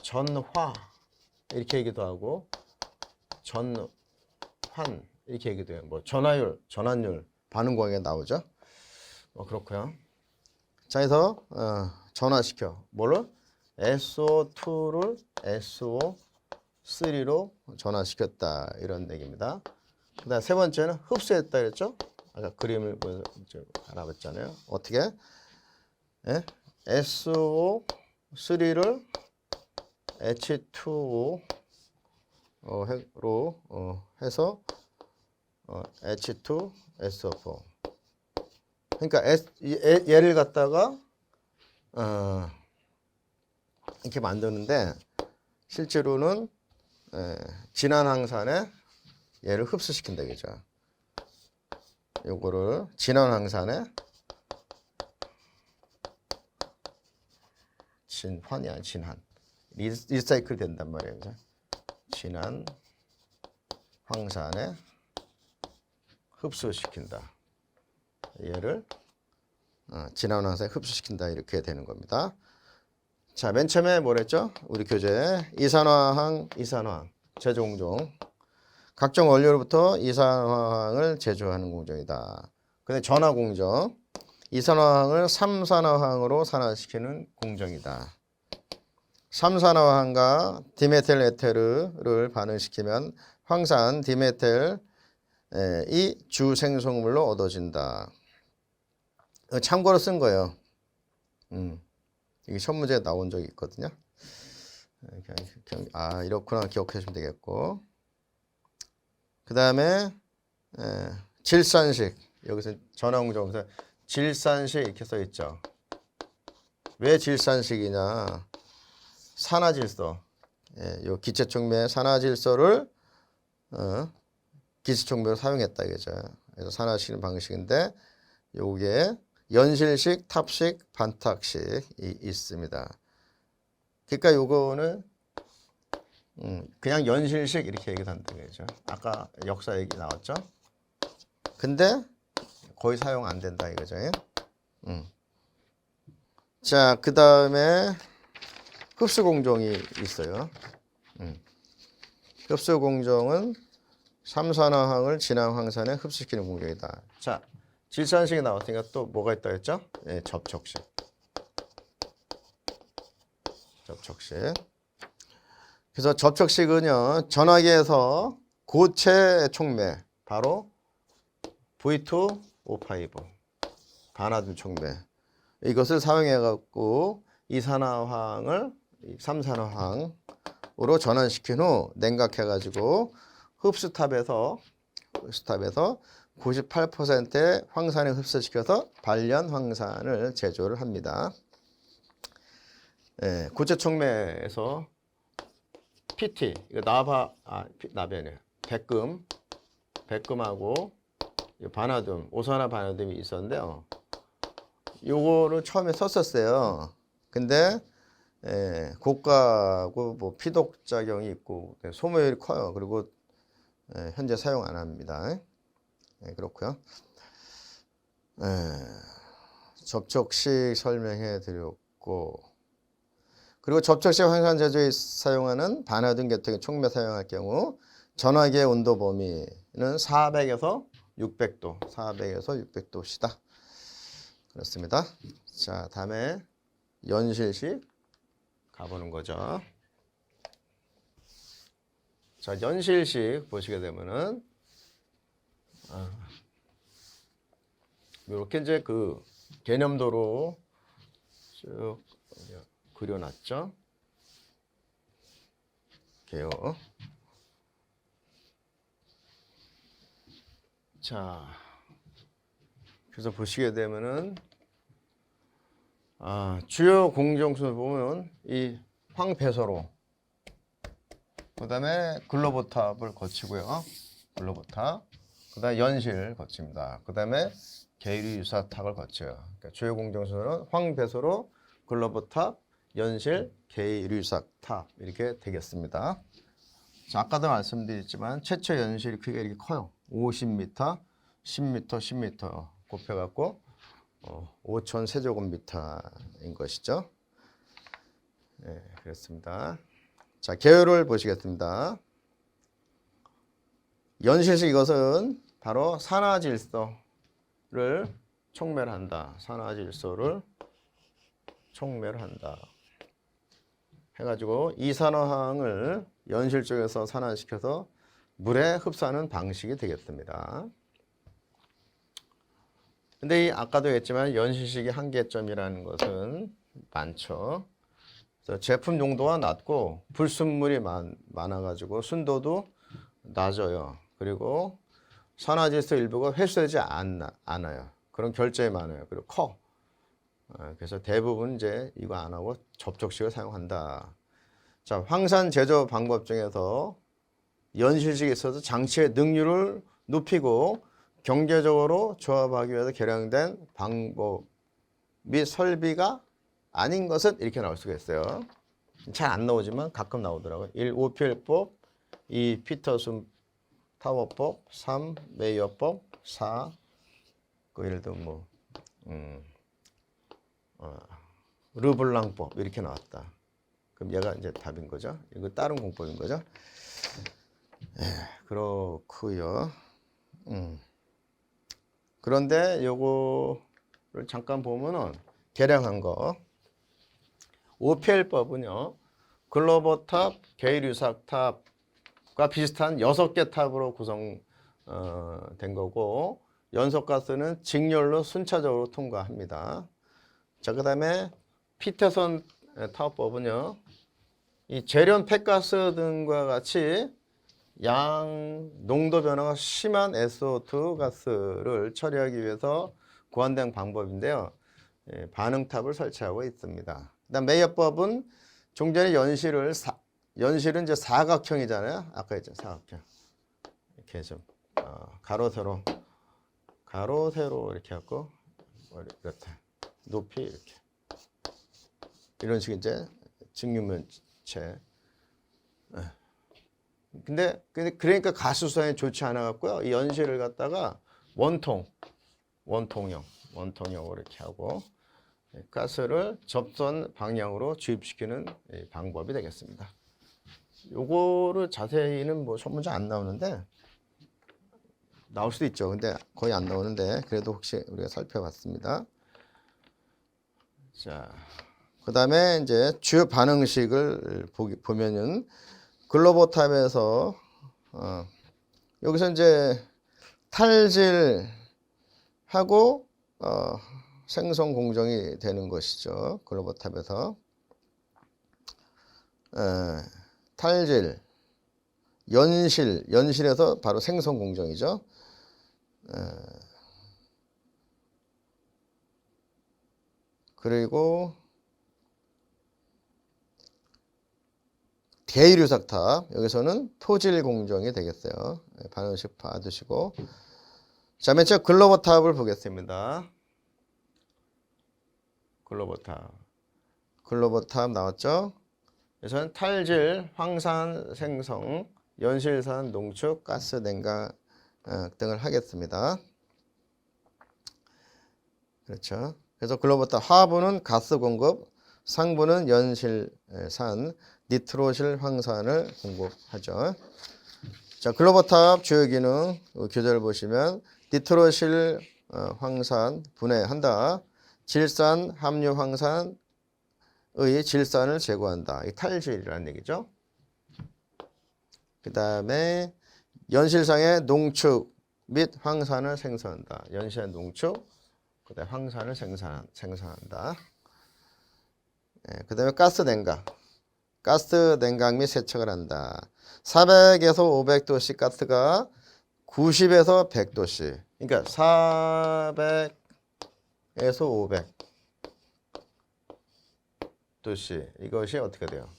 S1: 전화 이렇게 얘기도 하고 전환 이렇게 얘기도 해요. 뭐 전화율, 전환율, 반응공학에 나오죠. 그렇고요. 자, 그래서 전화시켜. 뭐를? SO2를 SO3로 전화시켰다. 이런 얘기입니다. 그 다음 세 번째는 흡수했다 그랬죠? 아까 그림을 알아봤잖아요. 어떻게? SO3를 H2O 로 해서 H2SO4. 그러니까 얘를 갖다가 이렇게 만드는데 실제로는 진한항산에 얘를 흡수시킨다 그죠? 요거를 진한항산에 진환이 아니라 진한 리사이클 된단 말이에요. 그죠? 진한 황산에 흡수시킨다. 얘를 진한 황산에 흡수시킨다 이렇게 되는 겁니다. 자, 맨 처음에 뭐랬죠? 우리 교재 이산화황 제조 공정. 각종 원료로부터 이산화황을 제조하는 공정이다. 근데 전화 공정. 이산화황을 3산화황으로 산화시키는 공정이다. 3산화황과 디메틸 에테르를 반응시키면 황산 디메틸 이 주생성물로 얻어진다. 참고로 쓴 거예요. 이게 시험 문제에 나온 적이 있거든요. 이렇구나 기억해 주시면 되겠고. 그 다음에 질산식. 여기서 전화공정에서 질산식 이렇게 써 있죠. 왜 질산식이냐? 산화질소. 요 기체촉매 산화질소를 기체촉매로 사용했다 이거죠. 그래서 산화시키는 방식인데 요게 연실식, 탑식, 반탁식이 있습니다. 그러니까 요거는 그냥 연실식 이렇게 얘기한다 그죠. 아까 역사 얘기 나왔죠. 근데 거의 사용 안 된다 이거죠. 자, 그 다음에 흡수공정이 있어요. 흡수공정은 삼산화황을 진화황산에 흡수시키는 공정이다. 자, 질산식이 나왔으니까 또 뭐가 있다 했죠? 네, 접촉식. 접촉식. 그래서 접촉식은요, 전화기에서 고체 촉매, 바로 V2O5, 반화균 촉매. 이것을 사용해갖고 이산화황을 삼산화황으로 전환시킨 후 냉각해가지고 흡수탑에서 98%의 황산을 흡수시켜서 발련 황산을 제조를 합니다. 고체 촉매에서 PT, 이거 나변이에요. 백금하고 반화둠, 오산화 반화둠이 있었는데요. 요거를 처음에 썼었어요. 근데 고가고 뭐 피독 작용이 있고 소모율이 커요. 그리고 현재 사용 안 합니다. 그렇고요. 접촉식 설명해 드렸고, 그리고 접촉식 황산 제조에 사용하는 반화등 계통의 촉매 사용할 경우 전화기의 온도 범위는 400에서 600도, 400에서 600도시다. 그렇습니다. 자, 다음에 연실식 가보는 거죠. 자, 연실식 보시게 되면은 이렇게 이제 그 개념도로 쭉 그려놨죠. 이렇게요. 자, 그래서 보시게 되면은 주요 공정수를 보면 이 황배서로, 그다음에 글로버탑을 거치고요. 글로버탑, 그다음에 연실 거칩니다. 그다음에 계류유사탑을 거쳐요. 그러니까 주요 공정수는 황배서로, 글로버탑, 연실, 계류유사탑 이렇게 되겠습니다. 자, 아까도 말씀드렸지만 최초 연실 크기가 이렇게 커요. 50m, 10m, 10m 곱해갖고 5,000 세제곱미터인 것이죠. 네, 그렇습니다. 자, 계열을 보시겠습니다. 연실식 이것은 바로 산화질소를 촉매를 한다. 산화질소를 촉매를 한다. 해가지고 이산화황을 연실 쪽에서 산화시켜서 물에 흡수하는 방식이 되겠습니다. 근데 이 아까도 했지만 연실식의 한계점이라는 것은 많죠. 그래서 제품 용도가 낮고 불순물이 많아가지고 순도도 낮아요. 그리고 산화질소 일부가 회수되지 않아요. 그런 결점이 많아요. 그리고 커. 그래서 대부분 이제 이거 안 하고 접촉식을 사용한다. 자, 황산 제조 방법 중에서 연실식에 있어서 장치의 능률을 높이고 경제적으로 조합하기 위해서 개량된 방법 및 설비가 아닌 것은 이렇게 나올 수가 있어요. 잘 안 나오지만 가끔 나오더라고요. 1. 오피엘법, 2. 피터슨 타워법, 3. 메이어법, 4. 그 예를 들면 뭐 르블랑법 이렇게 나왔다. 그럼 얘가 이제 답인 거죠. 이거 다른 공법인 거죠. 그렇고요. 그런데 요거를 잠깐 보면은 개량한 거. OPL법은요. 글로버탑, 계류유사탑과 비슷한 6개 탑으로 구성된 거고, 연소가스는 직렬로 순차적으로 통과합니다. 자, 그 다음에 피터슨 타워법은요. 이 재련 폐가스 등과 같이 양 농도 변화가 심한 SO2 가스를 처리하기 위해서 고안된 방법인데요. 반응탑을 설치하고 있습니다. 그다음 메이어법은 종전의 연실은 이제 사각형이잖아요. 아까 했죠, 사각형. 이렇게 좀 가로 세로 이렇게 하고 이렇다. 높이 이렇게 이런 식의 이제 직육면체. 근데 그러니까 가수성이 좋지 않아 갖고요. 이 연실을 갖다가 원통형으로 이렇게 하고 가스를 접선 방향으로 주입시키는 방법이 되겠습니다. 요거를 자세히는 뭐 소문자 안 나오는데 나올 수도 있죠. 근데 거의 안 나오는데 그래도 혹시 우리가 살펴봤습니다. 자, 그다음에 이제 주요 반응식을 보면은 글로버탑에서 여기서 이제 탈질하고 생성 공정이 되는 것이죠. 글로버탑에서 탈질, 연실에서 바로 생성 공정이죠. 그리고 대유류삭탑 여기서는 토질 공정이 되겠어요. 반응식 봐두시고 자, 맨 처음 글로버탑을 보겠습니다. 글로버탑 나왔죠? 여기서는 탈질, 황산 생성, 연실산 농축, 가스 냉각 등을 하겠습니다. 그렇죠. 그래서 글로버탑 하부는 가스 공급, 상부는 연실산, 니트로실 황산을 공급하죠. 자, 글로버탑 주요 기능 교재를 보시면 니트로실 황산 분해한다. 질산 함유 황산의 질산을 제거한다. 이 탈질이라는 얘기죠. 그 다음에 연실상의 농축 및 황산을 생성한다. 연실의 농축, 그 다음에 황산을 생산한다. 그 다음에 가스 냉각 및 세척을 한다. 400에서 500도씨 가스가 90에서 100도씨. 그러니까 400에서 500도씨. 이것이 어떻게 돼요?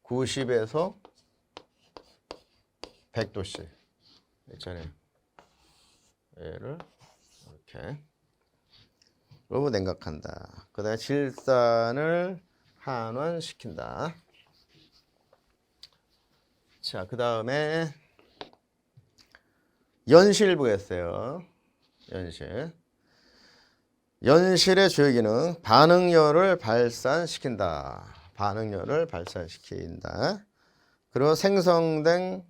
S1: 90에서 100도씨. 있잖아요. 얘를 이렇게. 그리고 냉각한다. 그 다음에 질산을 환원시킨다. 자, 그 다음에 연실 보겠어요. 연실의 주요 기능 반응열을 발산시킨다. 그리고 생성된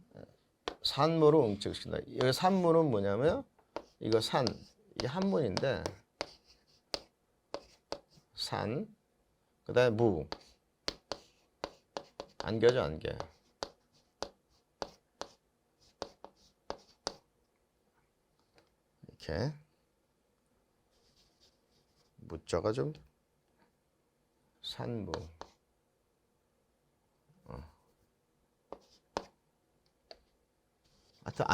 S1: 산물을 응축시킨다. 여기 산물은 뭐냐면 이거 이게 한문인데 그 다음에 안개죠, 안개. 이렇게 무자가 좀 산무. 하여튼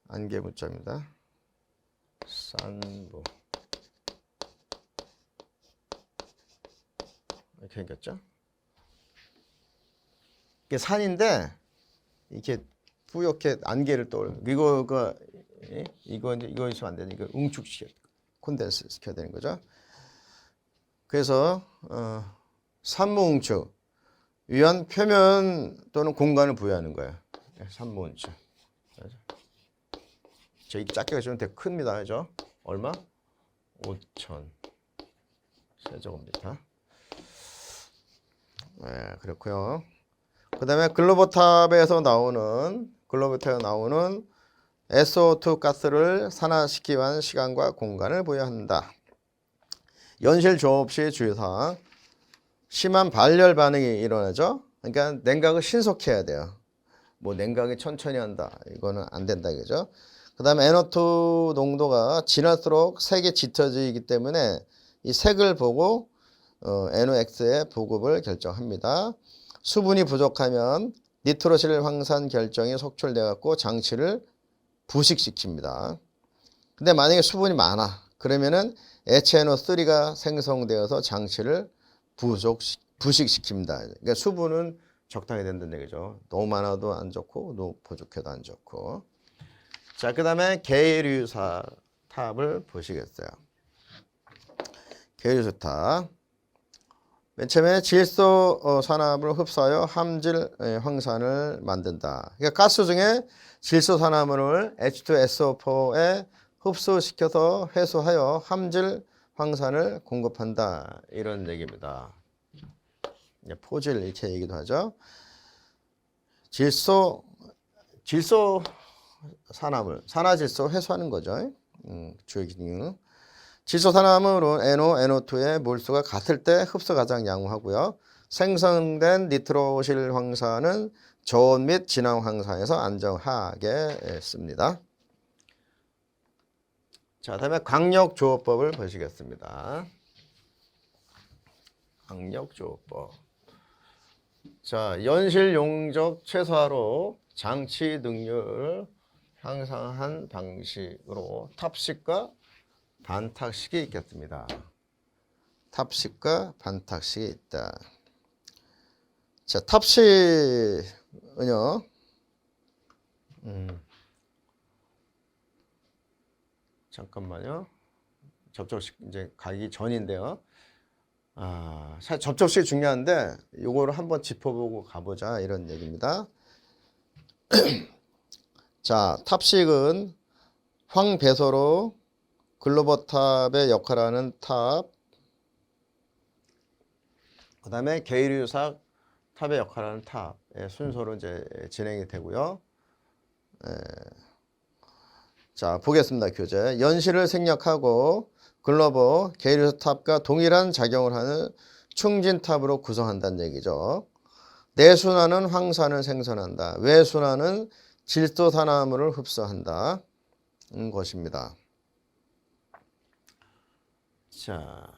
S1: 안개 무자입니다. 산무. 이렇게 생겼죠? 이게 산인데 이렇게 뿌옇게 안개를 이거 있으면 안 되는 이거 응축시켜 콘덴스 시켜야 되는 거죠. 그래서 산무 응축 위한 표면 또는 공간을 부여하는 거예요. 산무 응축. 저희 작게 주면 되게 큽니다, 그죠? 얼마? 5,000 세제곱미터. 네, 그렇고요. 그 다음에 글로버탑에서 나오는 SO2 가스를 산화시키기 위한 시간과 공간을 부여한다. 연실 조업 시 주의사항. 심한 발열 반응이 일어나죠. 그러니까 냉각을 신속해야 돼요. 뭐 냉각이 천천히 한다. 이거는 안 된다, 그죠? 그 다음에 NO2 농도가 지날수록 색이 짙어지기 때문에 이 색을 보고 NOx의 부급을 결정합니다. 수분이 부족하면 니트로실 황산 결정이 속출돼 갖고 장치를 부식시킵니다. 근데 만약에 수분이 많아 그러면은 HNO3가 생성되어서 장치를 부식시킵니다. 그러니까 수분은 적당히 된다는 얘기죠. 너무 많아도 안 좋고 너무 부족해도 안 좋고. 자, 그 다음에 계류사 탑을 보시겠어요. 계류사탑. 맨 처음에 질소 산화물을 흡수하여 함질 황산을 만든다. 그러니까 가스 중에 질소 산화물을 H2SO4에 흡수시켜서 회수하여 함질 황산을 공급한다. 이런 얘기입니다. 포질 이렇게 얘기도 하죠. 질소 산화물, 산화질소 회수하는 거죠. 주요 기능. 질소 산화물은 NO, NO2의 몰수가 같을 때 흡수 가장 양호하고요. 생성된 니트로실 황산은 저온 및 진황 황산에서 안정하게 씁니다. 자, 다음에 강력조업법을 보시겠습니다. 강력조업법. 자, 연실 용적 최소화로 장치 능률을 향상한 방식으로 탑식과 반탁식이 있겠습니다. 탑식과 반탁식이 있다. 자, 탑식은요, 잠깐만요. 접촉식 이제 가기 전인데요. 사실 접촉식이 중요한데 요거를 한번 짚어보고 가보자 이런 얘기입니다. 자, 탑식은 황배소로 글로버탑의 역할을 하는 탑, 그 다음에 계류삭 탑의 역할을 하는 탑의 순서로 이제 진행이 되고요. 자, 보겠습니다. 교재. 연실을 생략하고 글로버, 계류삭 탑과 동일한 작용을 하는 충진탑으로 구성한다는 얘기죠. 내순환은 황산을 생성한다. 외순환은 질소산화물을 흡수한다. 것입니다. 자,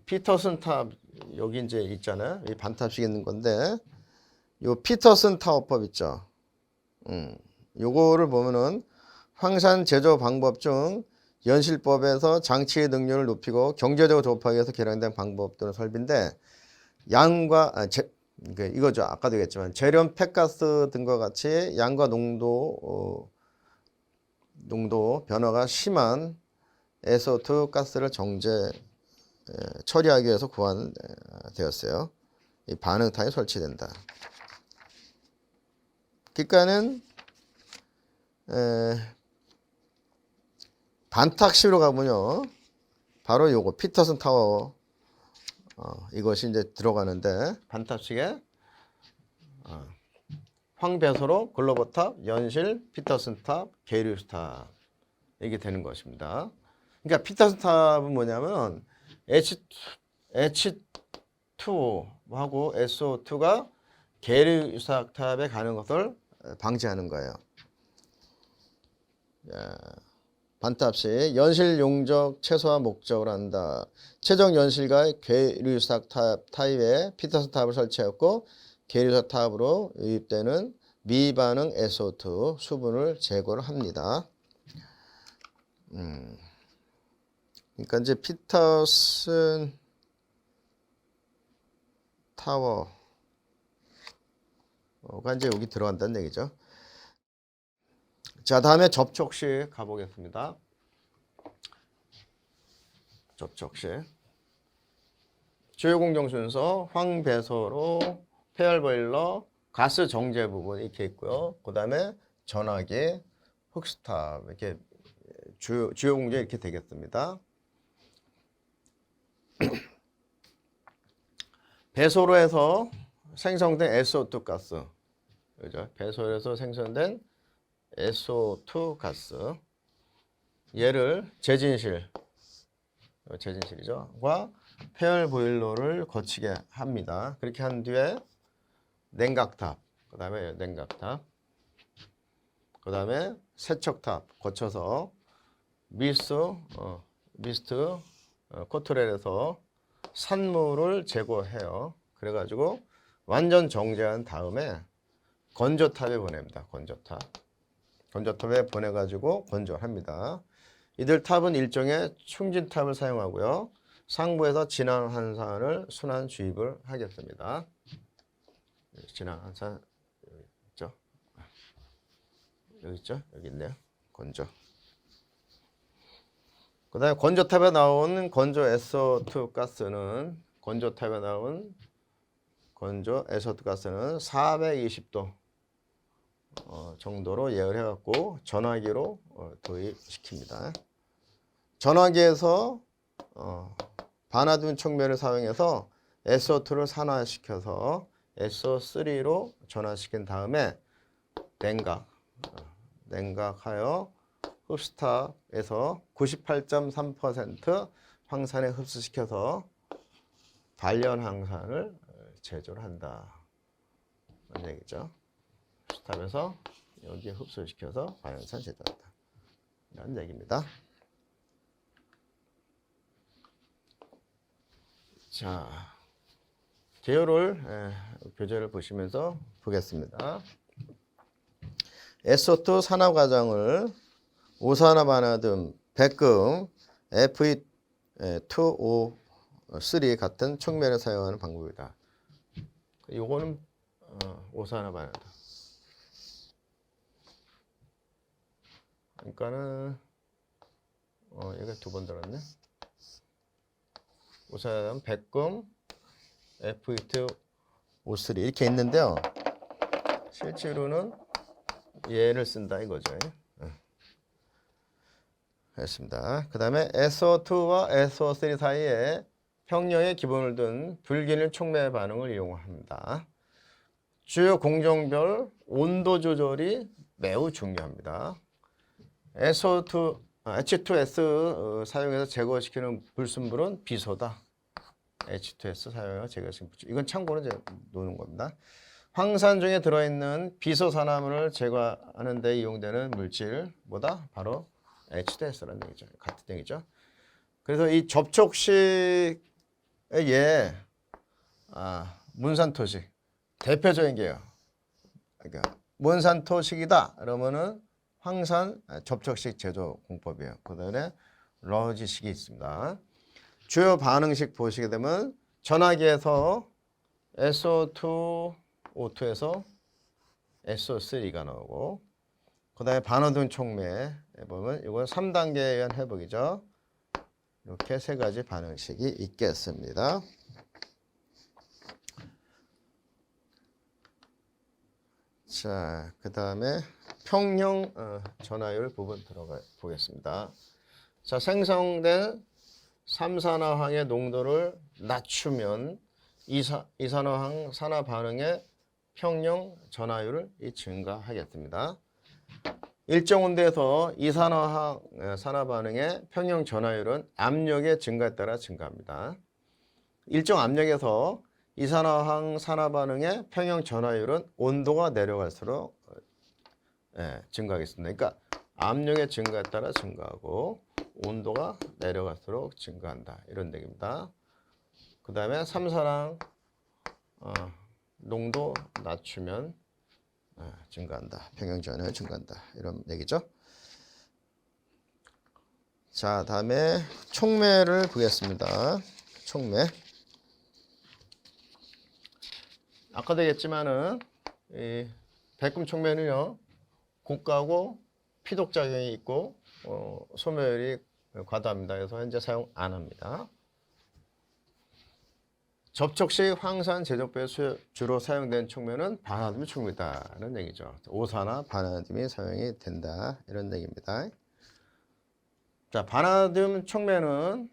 S1: 피터슨 탑 여기 이제 있잖아요. 이 반탑식 있는 건데, 요 피터슨 타워법 있죠. 요거를 보면은 황산 제조 방법 중 연실법에서 장치의 능률을 높이고 경제적으로 조업하기 위해서 개량된 방법 또는 설비인데, 양과 이거죠. 아까도 얘기했지만 재련 폐가스 등과 같이 양과 농도 변화가 심한 SO2 가스를 처리하기 위해서 구현되었어요. 이 반응탄이 설치된다. 그러니까는 반탁식으로 가면요, 바로 요거 피터슨 타워 이것이 이제 들어가는데, 반탑식에 황배소로 글로버탑, 연실, 피터슨 탑, 계류탑 이게 되는 것입니다. 그러니까 피터슨 탑은 뭐냐면 H2하고 SO2가 계류삭 탑에 가는 것을 방지하는 거예요. 반탑식 연실 용적 최소화 목적으로 한다. 최종 연실과 계류삭 탑 타입에 피터슨 탑을 설치했고 계류삭 탑으로 유입되는 미반응 SO2 수분을 제거를 합니다. 그러니까 이제 피터슨 타워가 이제 여기 들어간다는 얘기죠. 자, 다음에 접촉식 가보겠습니다. 접촉식. 주요 공정 순서 황배소로 폐열 보일러, 가스 정제 부분 이렇게 있고요. 그 다음에 전화기, 흑스탑 이렇게 주요 공정 이렇게 되겠습니다. 배소로 해서 생성된 SO2 가스, 그죠? 배소에서 생성된 SO2 가스, 얘를 재진실이죠. 과 폐열 보일러를 거치게 합니다. 그렇게 한 뒤에 냉각탑, 그 다음에 그 다음에 세척탑 거쳐서 미스트 코트렐에서 산물을 제거해요. 그래가지고 완전 정제한 다음에 건조탑에 보냅니다. 건조탑에 보내가지고 건조합니다. 이들 탑은 일종의 충진탑을 사용하고요. 상부에서 진한 환산을 순환 주입을 하겠습니다. 진한 환산 여기 있죠? 여기 있죠? 여기 있네요. 건조. 그 다음에 건조탑에 나온 건조 SO2 가스는 건조탑에 나온 건조 SO2 가스는 420도 정도로 예열해 갖고 전화기로 도입시킵니다. 전화기에서 바나듐 촉매를 사용해서 SO2를 산화시켜서 SO3로 전환시킨 다음에 냉각하여 흡수탑에서 98.3% 황산에 흡수시켜서 발연 황산을 제조를 한다. 그런 얘기죠. 흡수탑에서 여기에 흡수시켜서 발연산 제조한다. 이런 얘기입니다. 자, 교재를 보시면서 보겠습니다. SO2 산화 과정을 오산화 바나듐, 백금, Fe2O3 같은 촉매를 사용하는 방법이다. 요거는 오산화 바나듐. 그러니까는 얘가 두 번 들었네. 오산화 백금, Fe2O3 이렇게 있는데요. 실제로는 얘를 쓴다 이거죠. 했습니다. 그 다음에 SO2와 SO3 사이에 평형의 기본을 둔 불균일 촉매 반응을 이용합니다. 주요 공정별 온도 조절이 매우 중요합니다. H2S 사용해서 제거시키는 불순물은 비소다. H2S 사용해서 제거시키는 불순물. 이건 참고로 제가 놓는 겁니다. 황산 중에 들어있는 비소산화물을 제거하는 데 이용되는 물질보다 바로 H2S라는 얘기죠. 같은 얘기죠. 그래서 이 접촉식의 문산토식 대표적인 게요. 그러니까 문산토식이다. 그러면은 황산 접촉식 제조 공법이에요. 그다음에 러지식이 있습니다. 주요 반응식 보시게 되면 전화기에서 SO2, O2에서 SO3가 나오고 그다음에 바나듐 촉매 보면 이건 3단계에 의한 회복이죠. 이렇게 세 가지 반응식이 있겠습니다. 자, 그다음에 평형 전하율 부분 들어가 보겠습니다. 자, 생성된 삼산화황의 농도를 낮추면 이산화황 산화 반응의 평형 전하율을 증가하겠습니다. 일정 온도에서 이산화황 산화 반응의 평형 전하율은 압력의 증가에 따라 증가합니다. 일정 압력에서 이산화황 산화 반응의 평형 전하율은 온도가 내려갈수록 증가하겠습니다. 그러니까 압력의 증가에 따라 증가하고 온도가 내려갈수록 증가한다. 이런 얘기입니다. 그 다음에 삼산화황 농도 낮추면 증가한다. 평형 전하율 증가한다. 이런 얘기죠. 자, 다음에 촉매를 보겠습니다. 촉매. 아까도 얘기했지만은 이 백금 촉매는요 고가고 피독 작용이 있고 소멸이 과다합니다. 그래서 현재 사용 안 합니다. 접촉식 황산 제조법에 주로 사용된 촉매는 바나듐 촉매다라는 얘기죠. 오산화 바나듐이 사용이 된다 이런 얘기입니다. 자, 바나듐 촉매는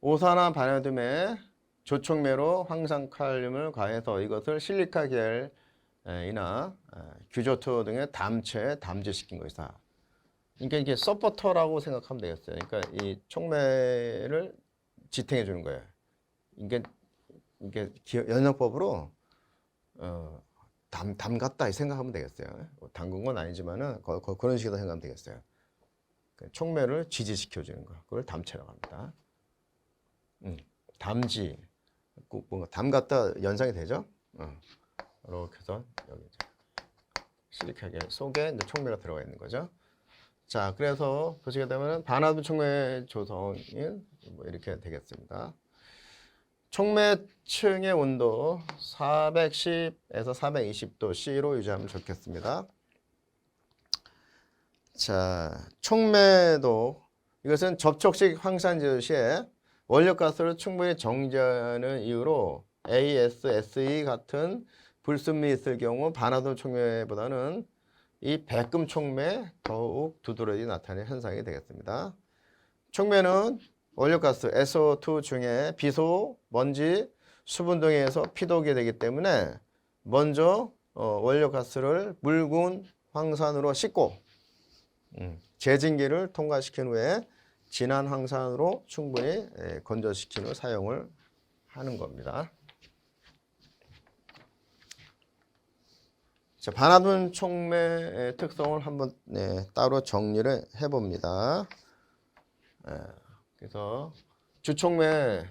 S1: 오산화 바나듐에 조촉매로 황산칼륨을 가해서 이것을 실리카 계열이나 규조토 등의 담체에 담재시킨 것이다. 그러니까 이게 서포터라고 생각하면 되겠어요. 그러니까 이 촉매를 지탱해 주는 거예요. 이게 연역법으로 담갔다 이 생각하면 되겠어요. 담근 건 아니지만은 그런 식으로 생각하면 되겠어요. 촉매를 지지시켜 주는 거, 그걸 담체라고 합니다. 담지, 뭔가 담 갖다 연상이 되죠? 이렇게 해서 여기 실리카겔 속에 이제 촉매가 들어가 있는 거죠. 자, 그래서 보시게 되면 반화분 촉매 조성인 뭐 이렇게 되겠습니다. 촉매층의 온도 410에서 420도 C로 유지하면 좋겠습니다. 자, 촉매도 이것은 접촉식 황산지도 시에 원료가스를 충분히 정지하는 이유로 AS, SE 같은 불순물이 있을 경우 반화도 촉매보다는 이 백금 촉매 더욱 두드러지게 나타나는 현상이 되겠습니다. 촉매는 원료가스 SO2 중에 비소, 먼지, 수분 등에 의해서 피도게 되기 때문에 먼저 원료가스를 묽은 황산으로 씻고 제진기를 통과시킨 후에 진한 황산으로 충분히 건조시킨 후 사용을 하는 겁니다. 자, 반화분 촉매의 특성을 한번 따로 정리를 해봅니다. 그래서 주촉매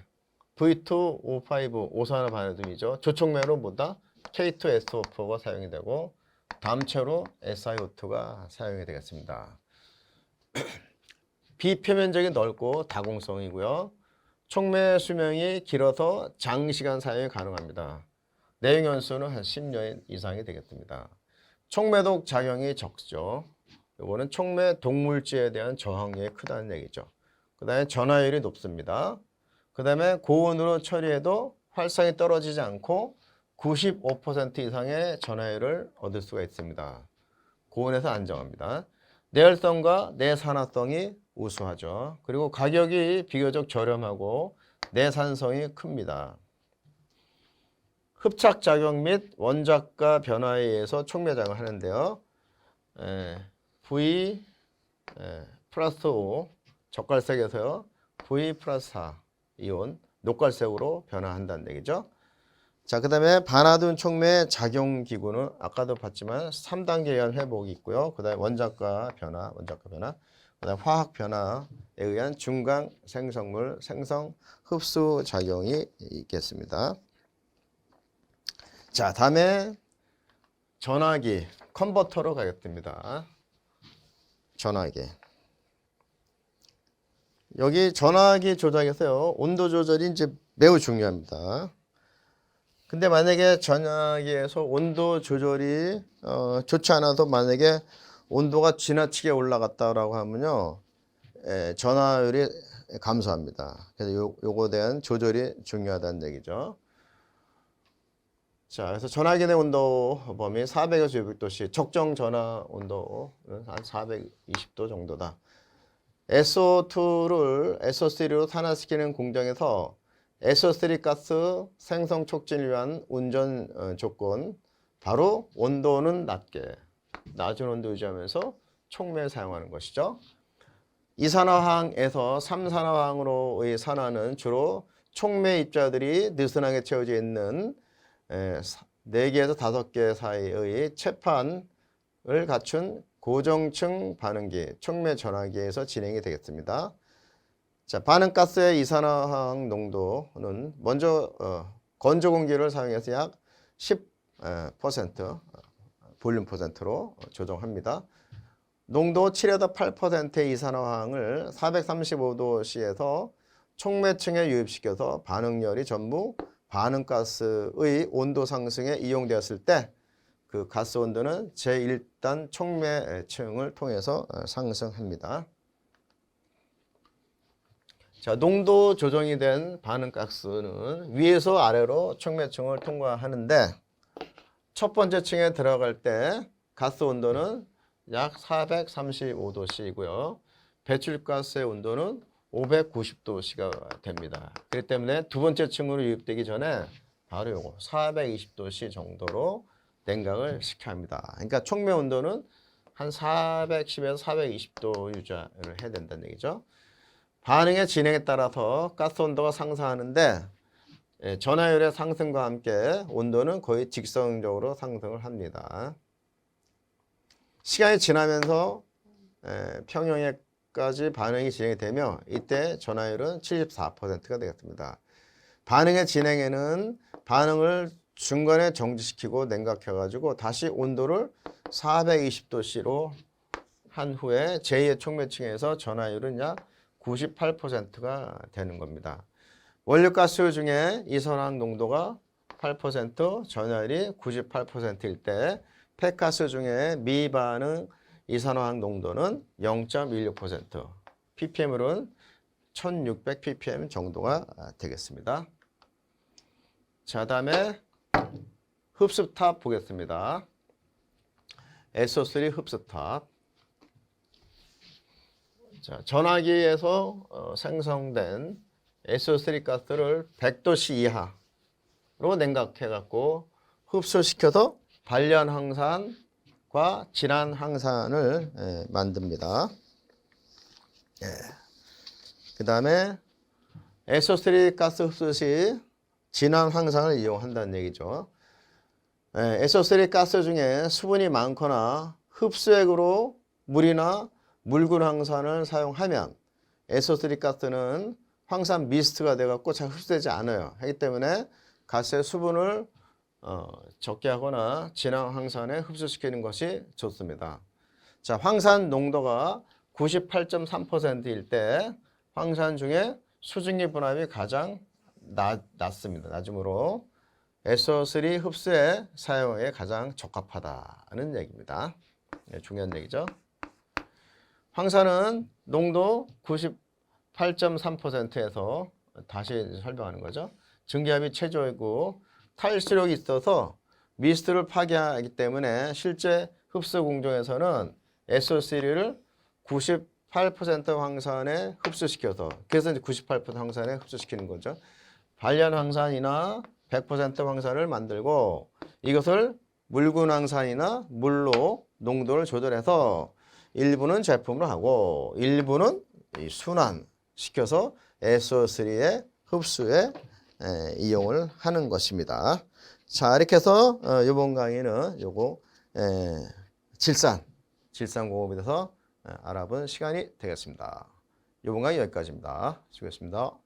S1: V2O5 오산화 반화등이죠. 주촉매로 보다 K2SO4가 사용이 되고 담체로 SiO2가 사용이 되겠습니다. 비표면적이 넓고 다공성이고요. 촉매 수명이 길어서 장시간 사용이 가능합니다. 내용 연수는 한 10년 이상이 되겠습니다. 촉매독 작용이 적죠. 이거는 촉매 독물질에 대한 저항력이 크다는 얘기죠. 그 다음에 전하율이 높습니다. 그 다음에 고온으로 처리해도 활성이 떨어지지 않고 95% 이상의 전하율을 얻을 수가 있습니다. 고온에서 안정합니다. 내열성과 내산화성이 우수하죠. 그리고 가격이 비교적 저렴하고 내산성이 큽니다. 흡착작용 및 원작가 변화에 의해서 촉매작용을 하는데요. V 플러스 5 적갈색에서요. V 플러스 4 이온 녹갈색으로 변화한다는 얘기죠. 자, 그 다음에 반화분 촉매 작용기구는 아까도 봤지만 3단계에 의한 회복이 있고요. 그 다음에 원작가 변화, 그 다음에 화학 변화에 의한 중간 생성물 생성 흡수 작용이 있겠습니다. 자, 다음에 전화기 컨버터로 가겠습니다. 전화기. 여기 전화기 조작에서요. 온도 조절이 이제 매우 중요합니다. 근데 만약에 전화기에서 온도 조절이 좋지 않아서 만약에 온도가 지나치게 올라갔다라고 하면요. 전화율이 감소합니다. 그래서 요거에 대한 조절이 중요하다는 얘기죠. 자, 그래서 전화기 내 온도 범위 400에서 600도씨, 적정 전화 온도는 한 420도 정도다. SO2를 SO3로 산화시키는 공정에서 SO3 가스 생성 촉진을 위한 운전 조건, 바로 온도는 낮은 온도 유지하면서 촉매에 사용하는 것이죠. 이산화황에서 3산화황으로의 산화는 주로 촉매 입자들이 느슨하게 채워져 있는 4개에서 5개 사이의 채판을 갖춘 고정층 반응기, 촉매 전화기에서 진행이 되겠습니다. 자, 반응가스의 이산화황 농도는 먼저 건조 공기를 사용해서 약 10% 볼륨 퍼센트로 조정합니다. 농도 7에서 8%의 이산화황을 435도씨에서 촉매층에 유입시켜서 반응열이 전부 반응가스의 온도 상승에 이용되었을 때 그 가스 온도는 제1단 촉매층을 통해서 상승합니다. 자, 농도 조정이 된 반응가스는 위에서 아래로 촉매층을 통과하는데 첫 번째 층에 들어갈 때 가스 온도는 약 435도씨이고요. 배출가스의 온도는 590도씨가 됩니다. 그렇기 때문에 두 번째 층으로 유입되기 전에 바로 요거 420도씨 정도로 냉각을 시켜야 합니다. 그러니까 촉매 온도는 한 410에서 420도 유지를 해야 된다는 얘기죠. 반응의 진행에 따라서 가스 온도가 상승하는데 전하율의 상승과 함께 온도는 거의 직선적으로 상승을 합니다. 시간이 지나면서 평형에까지 반응이 진행이 되며 이때 전하율은 74%가 되겠습니다. 반응의 진행에는 반응을 중간에 정지시키고 냉각해가지고 다시 온도를 420도C로 한 후에 제2의 촉매층에서 전하율은 약 98%가 되는 겁니다. 원료가스 중에 이산화황 농도가 8%, 전하율이 98%일 때 폐가스 중에 미반응 이산화황 농도는 0.16%, ppm으로는 1600 ppm 정도가 되겠습니다. 자, 다음에 흡수탑 보겠습니다. SO3 흡수탑. 자, 전화기에서 생성된 SO3 가스를 100도씨 이하로 냉각해 갖고 흡수시켜서 반련항산과 진한항산을 만듭니다. 그 다음에 SO3 가스 흡수 시 진한항산을 이용한다는 얘기죠. SO3 가스 중에 수분이 많거나 흡수액으로 물이나 묽은 황산을 사용하면 SO3 가스는 황산 미스트가 돼갖고 잘 흡수되지 않아요. 하기 때문에 가스의 수분을 적게 하거나 진한 황산에 흡수시키는 것이 좋습니다. 자, 황산 농도가 98.3%일 때 황산 중에 수증기 분압이 가장 낮습니다. 낮으므로 SO3 흡수에 사용에 가장 적합하다는 얘기입니다. 네, 중요한 얘기죠. 황산은 농도 98.3%에서 다시 설명하는 거죠. 증기압이 최저이고 탈수력이 있어서 미스트를 파괴하기 때문에 실제 흡수 공정에서는 SO3를 98% 황산에 흡수시켜서, 그래서 이제 98% 황산에 흡수시키는 거죠. 반련 황산이나 100% 황산을 만들고 이것을 묽은 황산이나 물로 농도를 조절해서 일부는 제품으로 하고 일부는 순환시켜서 SO3의 흡수에 이용을 하는 것입니다. 자, 이렇게 해서 이번 강의는 요거 질산공업에 대해서 알아본 시간이 되겠습니다. 이번 강의 여기까지입니다. 수고했습니다.